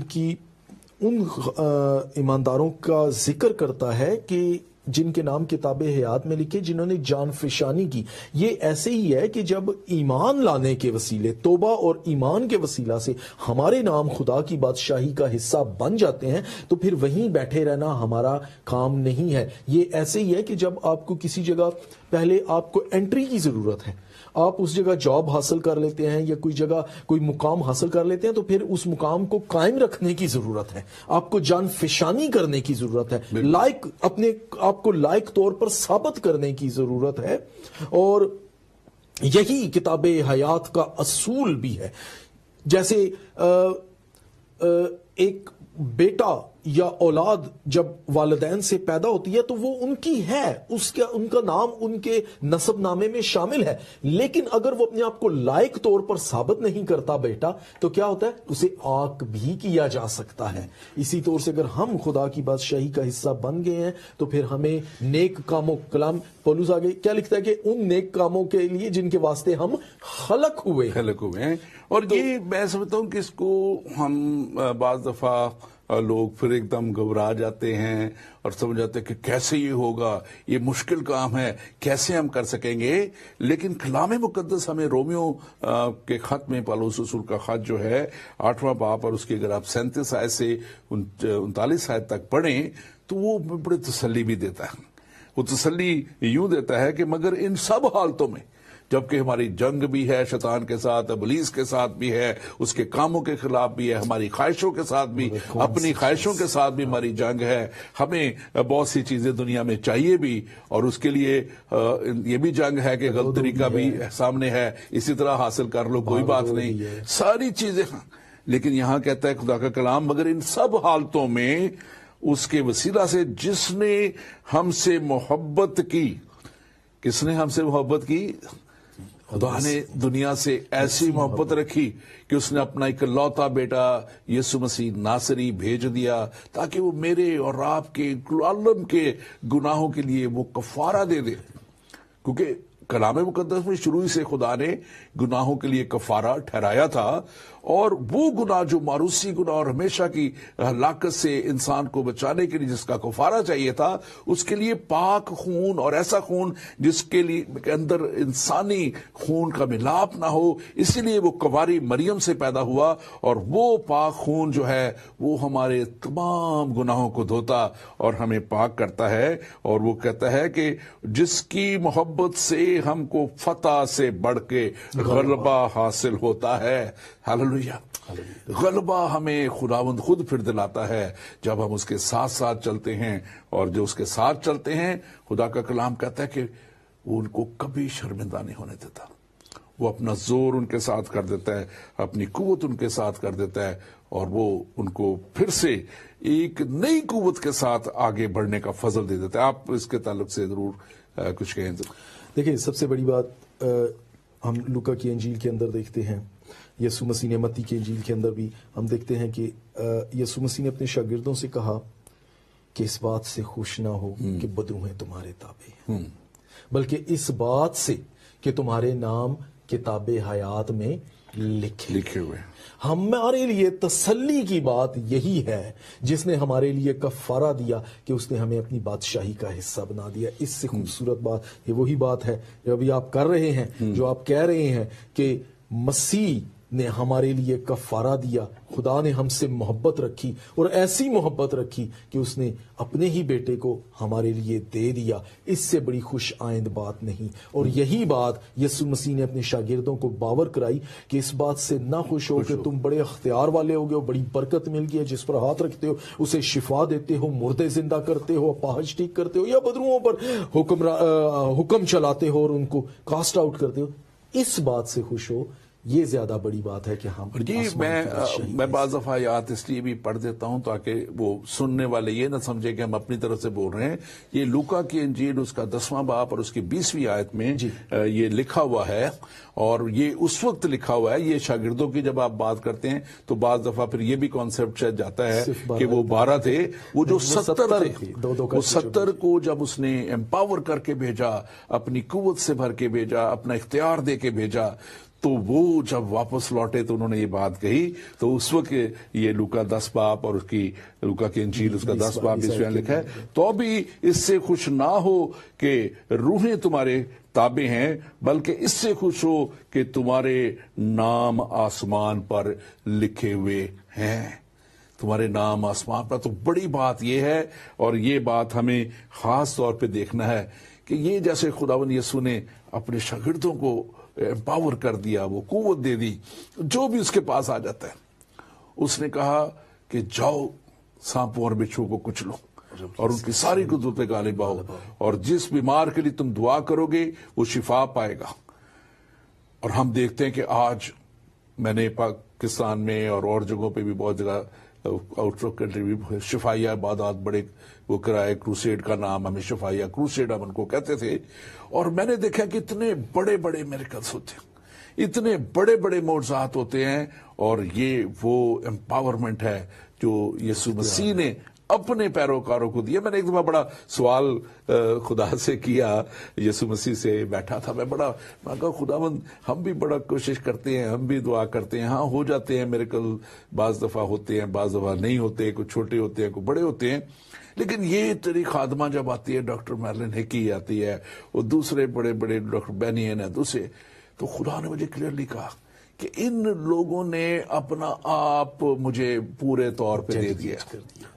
ایمانداروں کا ذکر کرتا ہے کہ جن کے نام کتاب حیات میں لکھے، جنہوں نے جان فشانی کی. یہ ایسے ہی ہے کہ جب ایمان لانے کے وسیلے، توبہ اور ایمان کے وسیلہ سے ہمارے نام خدا کی بادشاہی کا حصہ بن جاتے ہیں تو پھر وہیں بیٹھے رہنا ہمارا کام نہیں ہے. یہ ایسے ہی ہے کہ جب آپ کو کسی جگہ پہلے آپ کو انٹری کی ضرورت ہے، آپ اس جگہ جاب حاصل کر لیتے ہیں یا کوئی جگہ کوئی مقام حاصل کر لیتے ہیں، تو پھر اس مقام کو قائم رکھنے کی ضرورت ہے، آپ کو جان فشانی کرنے کی ضرورت ہے، لائق اپنے آپ کو لائق طور پر ثابت کرنے کی ضرورت ہے. اور یہی کتاب حیات کا اصول بھی ہے. جیسے ایک بیٹا یا اولاد جب والدین سے پیدا ہوتی ہے تو وہ ان کی ہے، ان کا نام ان کے نسب نامے میں شامل ہے، لیکن اگر وہ اپنے آپ کو لائق طور پر ثابت نہیں کرتا بیٹا تو کیا ہوتا ہے؟ اسے آنکھ بھی کیا جا سکتا ہے. اسی طور سے اگر ہم خدا کی بادشاہی کا حصہ بن گئے ہیں تو پھر ہمیں نیک کاموں، کلام پولس آگے کیا لکھتا ہے کہ ان نیک کاموں کے لیے جن کے واسطے ہم خلق ہوئے ہیں. اور یہ میں سمجھتا ہوں کہ اس کو ہم بعض دفعہ لوگ پھر ایک دم گھبرا جاتے ہیں اور سمجھ جاتے ہیں کہ کیسے یہ ہوگا، یہ مشکل کام ہے، کیسے ہم کر سکیں گے. لیکن کلام مقدس ہمیں رومیو کے خط میں، پالوس رسول کا خط جو ہے 8واں باب، اور اس کی اگر آپ 37 آیت سے 39 آیت تک پڑھیں تو وہ بڑی تسلی بھی دیتا ہے. وہ تسلی یوں دیتا ہے کہ مگر ان سب حالتوں میں، جبکہ ہماری جنگ بھی ہے شیطان کے ساتھ، ابلیس کے ساتھ بھی ہے، اس کے کاموں کے خلاف بھی ہے، ہماری خواہشوں کے ساتھ بھی، اپنی خواہشوں کے ساتھ بھی ہماری جنگ ہے. ہمیں بہت سی چیزیں دنیا میں چاہیے بھی، اور اس کے لیے یہ بھی جنگ ہے کہ غلط طریقہ بھی سامنے ہے، اسی طرح حاصل کر لو، کوئی بات نہیں. ساری چیزیں لیکن یہاں کہتا ہے خدا کا کلام مگر ان سب حالتوں میں اس کے وسیلہ سے جس نے ہم سے محبت کی. کس نے ہم سے محبت کی؟ خدا نے دنیا سے ایسی محبت رکھی کہ اس نے اپنا اکلوتا بیٹا یسوع مسیح ناصری بھیج دیا تاکہ وہ میرے اور آپ کے عالم کے گناہوں کے لیے وہ کفارہ دے دے. کیونکہ کلام مقدس میں شروع سے خدا نے گناہوں کے لیے کفارہ ٹھہرایا تھا، اور وہ گناہ جو معروسی گناہ اور ہمیشہ کی ہلاکت سے انسان کو بچانے کے لیے جس کا کفارہ چاہیے تھا، اس کے لیے پاک خون، اور ایسا خون جس کے لیے اندر انسانی خون کا ملاپ نہ ہو، اسی لیے وہ کنواری مریم سے پیدا ہوا، اور وہ پاک خون جو ہے وہ ہمارے تمام گناہوں کو دھوتا اور ہمیں پاک کرتا ہے. اور وہ کہتا ہے کہ جس کی محبت سے ہم کو فتح سے بڑھ کے غلبہ حاصل ہوتا ہے. ہاللویا. غلبہ ہمیں خداوند خود پھر دلاتا ہے جب ہم اس کے ساتھ ساتھ چلتے ہیں، اور جو اس کے ساتھ چلتے ہیں خدا کا کلام کہتا ہے کہ وہ ان کو کبھی شرمندہ نہیں ہونے دیتا. وہ اپنا زور ان کے ساتھ کر دیتا ہے، اپنی قوت ان کے ساتھ کر دیتا ہے، اور وہ ان کو پھر سے ایک نئی قوت کے ساتھ آگے بڑھنے کا فضل دے دیتا ہے. آپ اس کے تعلق سے ضرور کچھ کہیں. دیکھیں، سب سے بڑی بات ہم لوکا کی انجیل کے اندر دیکھتے ہیں، یسوع مسیح نے متی کی انجیل کے اندر بھی ہم دیکھتے ہیں کہ یسوع مسیح نے اپنے شاگردوں سے کہا کہ اس بات سے خوش نہ ہو کہ بدروہیں تمہارے تابع ہیں، بلکہ اس بات سے کہ تمہارے نام کتاب حیات میں لکھے ہوئے. ہمارے لیے تسلی کی بات یہی ہے جس نے ہمارے لیے کفارہ دیا کہ اس نے ہمیں اپنی بادشاہی کا حصہ بنا دیا. اس سے خوبصورت بات یہ وہی بات ہے جو ابھی آپ کر رہے ہیں، جو آپ کہہ رہے ہیں کہ مسیح نے ہمارے لیے کفارہ دیا. خدا نے ہم سے محبت رکھی، اور ایسی محبت رکھی کہ اس نے اپنے ہی بیٹے کو ہمارے لیے دے دیا. اس سے بڑی خوش آئند بات نہیں. اور یہی بات یسوع مسیح نے اپنے شاگردوں کو باور کرائی کہ اس بات سے نہ خوش ہو کہ تم بڑے اختیار والے ہو گئے ہو، بڑی برکت مل گئی ہے، جس پر ہاتھ رکھتے ہو اسے شفا دیتے ہو، مردے زندہ کرتے ہو، اپاہج ٹھیک کرتے ہو، یا بدروؤں پر حکم چلاتے ہو اور ان کو کاسٹ آؤٹ کرتے ہو. اس بات سے خوش ہو. یہ زیادہ بڑی بات ہے کہ ہم میں بعض دفعہ آیات اس لیے بھی پڑھ دیتا ہوں تاکہ وہ سننے والے یہ نہ سمجھے کہ ہم اپنی طرف سے بول رہے ہیں. یہ لوکا کی انجیل اس کا 10واں باب اور اس کی 20ویں آیت میں یہ لکھا ہوا ہے، اور یہ اس وقت لکھا ہوا ہے. یہ شاگردوں کی جب آپ بات کرتے ہیں تو بعض دفعہ پھر یہ بھی کانسیپٹ جاتا ہے کہ وہ 12 تھے، وہ جو 70 تھے، وہ 70 کو جب اس نے امپاور کر کے بھیجا، اپنی قوت سے بھر کے بھیجا، اپنا اختیار دے کے بھیجا، تو وہ جب واپس لوٹے تو انہوں نے یہ بات کہی. تو اس وقت یہ لوکا 10 باب اور اس کی لوکا کی انجیل اس کا 10 باب 20 لکھا ہے. تو بھی اس سے خوش نہ ہو کہ روحیں تمہارے تابع ہیں، بلکہ اس سے خوش ہو کہ تمہارے نام آسمان پر لکھے ہوئے ہیں. تمہارے نام آسمان پر. تو بڑی بات یہ ہے، اور یہ بات ہمیں خاص طور پہ دیکھنا ہے کہ یہ جیسے خداوند یسوع نے اپنے شاگردوں کو امپاور کر دیا، وہ قوت دے دی، جو بھی اس کے پاس آ جاتا ہے اس نے کہا کہ جاؤ سانپوں اور بچھو کو کچلو اور ان کی ساری قدرت پہ غالب آؤ، اور جس بیمار کے لیے تم دعا کرو گے وہ شفا پائے گا. اور ہم دیکھتے ہیں کہ آج میں نے پاکستان میں اور جگہوں پہ بھی بہت جگہ آؤٹ آف کنٹری بھی شفائیہ عبادات بڑے وہ کرائے. کروسیڈ کا نام ہمیں شفائیہ کروسیڈ ہم ان کو کہتے تھے. اور میں نے دیکھا کہ اتنے بڑے بڑے میریکلز ہوتے ہیں، اتنے بڑے بڑے معجزات ہوتے ہیں، اور یہ وہ امپاورمنٹ ہے جو یسوع مسیح نے اپنے پیروکاروں کو دیا. میں نے ایک دفعہ بڑا سوال خدا سے کیا، یسوع مسیح سے بیٹھا تھا، میں کہا خداوند ہم بھی بڑا کوشش کرتے ہیں، ہم بھی دعا کرتے ہیں، ہاں ہو جاتے ہیں میریکل، بعض دفعہ ہوتے ہیں، بعض دفعہ نہیں ہوتے، کچھ چھوٹے ہوتے ہیں، کچھ بڑے ہوتے ہیں. لیکن یہ تیری خادمہ جب آتی ہے، ڈاکٹر میرلن ہیکی آتی ہے، وہ دوسرے بڑے بڑے ڈاکٹر بینین ہیں دوسرے، تو خدا نے مجھے کلیئرلی کہا کہ ان لوگوں نے اپنا آپ مجھے پورے طور پہ دے دیا،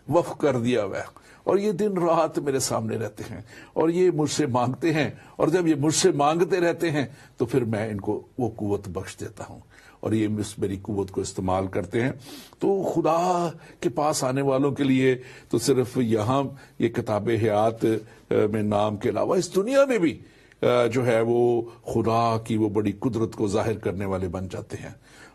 وقف کر دیا ہوا ہے، اور یہ دن رات میرے سامنے رہتے ہیں، اور یہ مجھ سے مانگتے ہیں، اور جب یہ مجھ سے مانگتے رہتے ہیں تو پھر میں ان کو وہ قوت بخش دیتا ہوں، اور یہ میری قوت کو استعمال کرتے ہیں. تو خدا کے پاس آنے والوں کے لیے تو صرف یہاں یہ کتاب حیات میں نام کے علاوہ اس دنیا میں بھی جو ہے وہ خدا کی وہ بڑی قدرت کو ظاہر کرنے والے بن جاتے ہیں.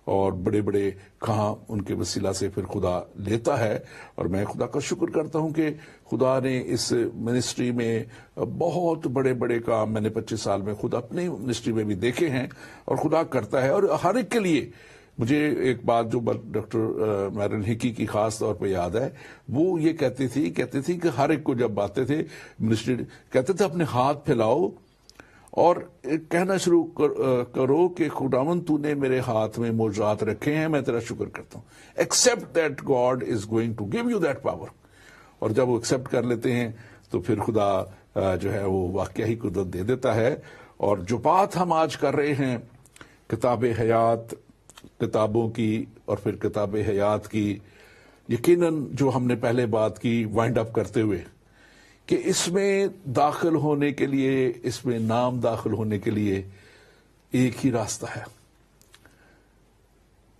اور بڑے بڑے کہاں ان کے وسیلہ سے پھر خدا لیتا ہے. اور میں خدا کا شکر کرتا ہوں کہ خدا نے اس منسٹری میں بہت بڑے بڑے کام میں نے 25 سال میں خود اپنی منسٹری میں بھی دیکھے ہیں, اور خدا کرتا ہے. اور ہر ایک کے لیے مجھے ایک بات جو ڈاکٹر میرن ہکی کی خاص طور پہ یاد ہے, وہ یہ کہتی تھی کہ ہر ایک کو جب آتے تھے منسٹری کہتے تھے اپنے ہاتھ پھیلاؤ اور کہنا شروع کرو کہ خداوند تو نے میرے ہاتھ میں معجزات رکھے ہیں, میں تیرا شکر کرتا ہوں. Except that God is going to give you that power. اور جب وہ ایکسپٹ کر لیتے ہیں تو پھر خدا جو ہے وہ واقعہ ہی قدرت دے دیتا ہے. اور جو بات ہم آج کر رہے ہیں کتاب حیات, کتابوں کی اور پھر کتاب حیات کی, یقیناً جو ہم نے پہلے بات کی وائنڈ اپ کرتے ہوئے کہ اس میں داخل ہونے کے لیے, اس میں نام داخل ہونے کے لیے ایک ہی راستہ ہے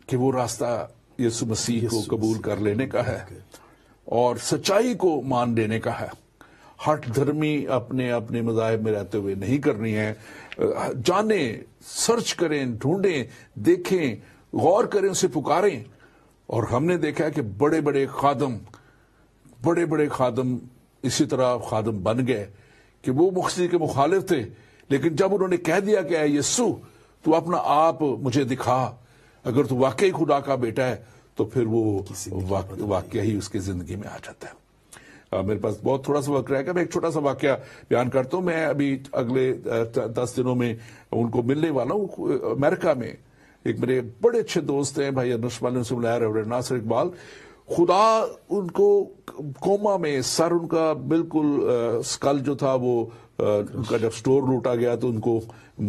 کہ وہ راستہ یسوع مسیح کو قبول کر لینے کا ہے اور سچائی کو مان لینے کا ہے. ہٹ دھرمی اپنے اپنے مذاہب میں رہتے ہوئے نہیں کرنی ہے. جانیں, سرچ کریں, ڈھونڈیں, دیکھیں, غور کریں, اسے پکاریں. اور ہم نے دیکھا کہ بڑے بڑے خادم اسی طرح خادم بن گئے کہ وہ مسیح کے مخالف تھے, لیکن جب انہوں نے کہہ دیا کہ اے یسوع تو اپنا آپ مجھے دکھا, اگر تو واقعی خدا کا بیٹا ہے, تو پھر وہ واقعہ ہی اس کی زندگی میں آ جاتا ہے. میرے پاس بہت تھوڑا سا وقت رہے گا, میں ایک چھوٹا سا واقعہ بیان کرتا ہوں. میں ابھی اگلے 10 دنوں میں ان کو ملنے والا ہوں امریکہ میں. ایک میرے بڑے اچھے دوست ہیں بھائی انشمال نے بلایا ریورنڈ ناصر اقبال. خدا ان کو کوما میں, سر ان کا بالکل اسکل جو تھا وہ ان کا جب سٹور لوٹا گیا تو ان کو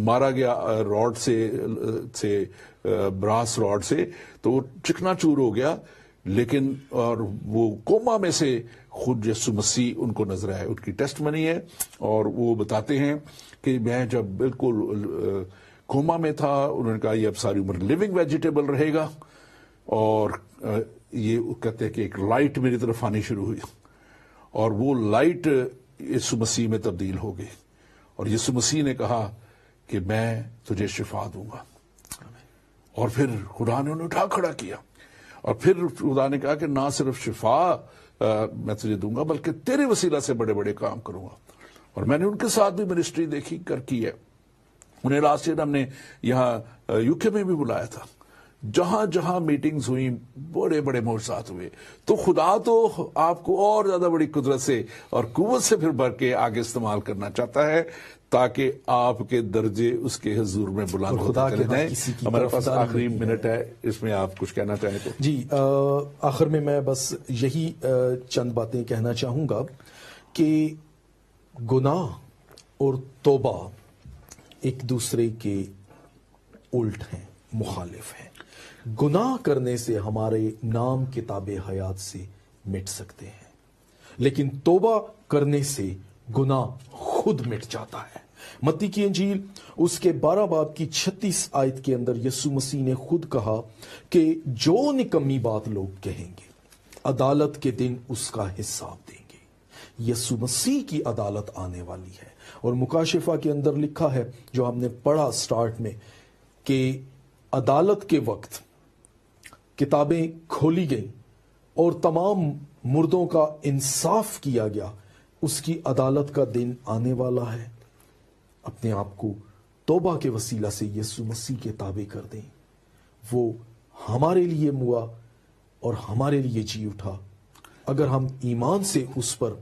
مارا گیا راڈ سے براس راڈ سے, تو وہ چکنا چور ہو گیا. لیکن اور وہ کوما میں سے خود یسوع مسیح ان کو نظر آئے. ان کی ٹیسٹ منی ہے اور وہ بتاتے ہیں کہ میں جب بالکل کوما میں تھا, انہوں نے کہا یہ اب ساری عمر لیونگ ویجیٹیبل رہے گا. اور یہ کہتے ہیں کہ ایک لائٹ میری طرف آنی شروع ہوئی اور وہ لائٹ یسوع مسیح میں تبدیل ہو گئی. اور یسوع مسیح نے کہا کہ میں تجھے شفا دوں گا. اور پھر خدا نے انہیں اٹھا کھڑا کیا اور پھر خدا نے کہا کہ نہ صرف شفا میں تجھے دوں گا بلکہ تیرے وسیلہ سے بڑے بڑے کام کروں گا. اور میں نے ان کے ساتھ بھی منسٹری دیکھی کی ہے. انہیں لاسٹ ایئر ہم نے یہاں UK میں بھی بلایا تھا. جہاں جہاں میٹنگز ہوئیں بڑے بڑے معجزات ہوئے. تو خدا تو آپ کو اور زیادہ بڑی قدرت سے اور قوت سے پھر بھر کے آگے استعمال کرنا چاہتا ہے تاکہ آپ کے درجے اس کے حضور میں بلند ہوتے چلے جائیں. ہمارے پاس آخری منٹ ہے, اس میں آپ کچھ کہنا چاہیں تو. جی, آخر میں میں بس یہی چند باتیں کہنا چاہوں گا کہ گناہ اور توبہ ایک دوسرے کے الٹ ہیں, مخالف ہیں. گناہ کرنے سے ہمارے نام کتاب حیات سے مٹ سکتے ہیں, لیکن توبہ کرنے سے گناہ خود مٹ جاتا ہے. متی کی انجیل اس کے 12 باب کی 36 آیت کے اندر یسوع مسیح نے خود کہا کہ جو نکمی بات لوگ کہیں گے عدالت کے دن اس کا حساب دیں گے. یسوع مسیح کی عدالت آنے والی ہے. اور مکاشفہ کے اندر لکھا ہے جو ہم نے پڑھا سٹارٹ میں کہ عدالت کے وقت کتابیں کھولی گئیں اور تمام مردوں کا انصاف کیا گیا. اس کی عدالت کا دن آنے والا ہے. اپنے آپ کو توبہ کے وسیلہ سے یسوع مسیح کے تابع کر دیں. وہ ہمارے لیے موا اور ہمارے لیے جی اٹھا. اگر ہم ایمان سے اس پر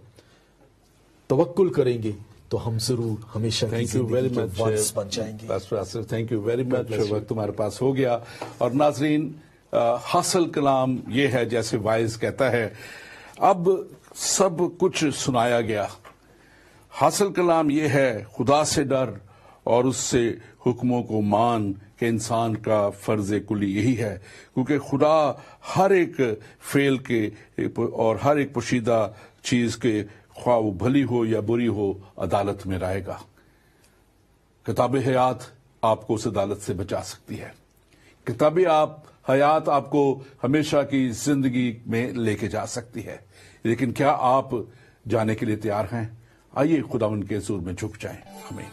توکل کریں گے تو ہم ضرور ہمیشہ کی زندگی کے وارث بن جائیں گے. Thank you very much. وقت تمہارے پاس ہو گیا. اور ناظرین, حاصل کلام یہ ہے جیسے وائز کہتا ہے, اب سب کچھ سنایا گیا. حاصل کلام یہ ہے, خدا سے ڈر اور اس سے حکموں کو مان کہ انسان کا فرض کلی یہی ہے, کیونکہ خدا ہر ایک فعل کے اور ہر ایک پوشیدہ چیز کے, خواہ وہ بھلی ہو یا بری ہو, عدالت میں رہے گا. کتاب حیات آپ کو اس عدالت سے بچا سکتی ہے. کتاب حیات آپ کو ہمیشہ کی زندگی میں لے کے جا سکتی ہے. لیکن کیا آپ جانے کے لیے تیار ہیں؟ آئیے خداوند کے حضور میں جھک جائیں. آمین.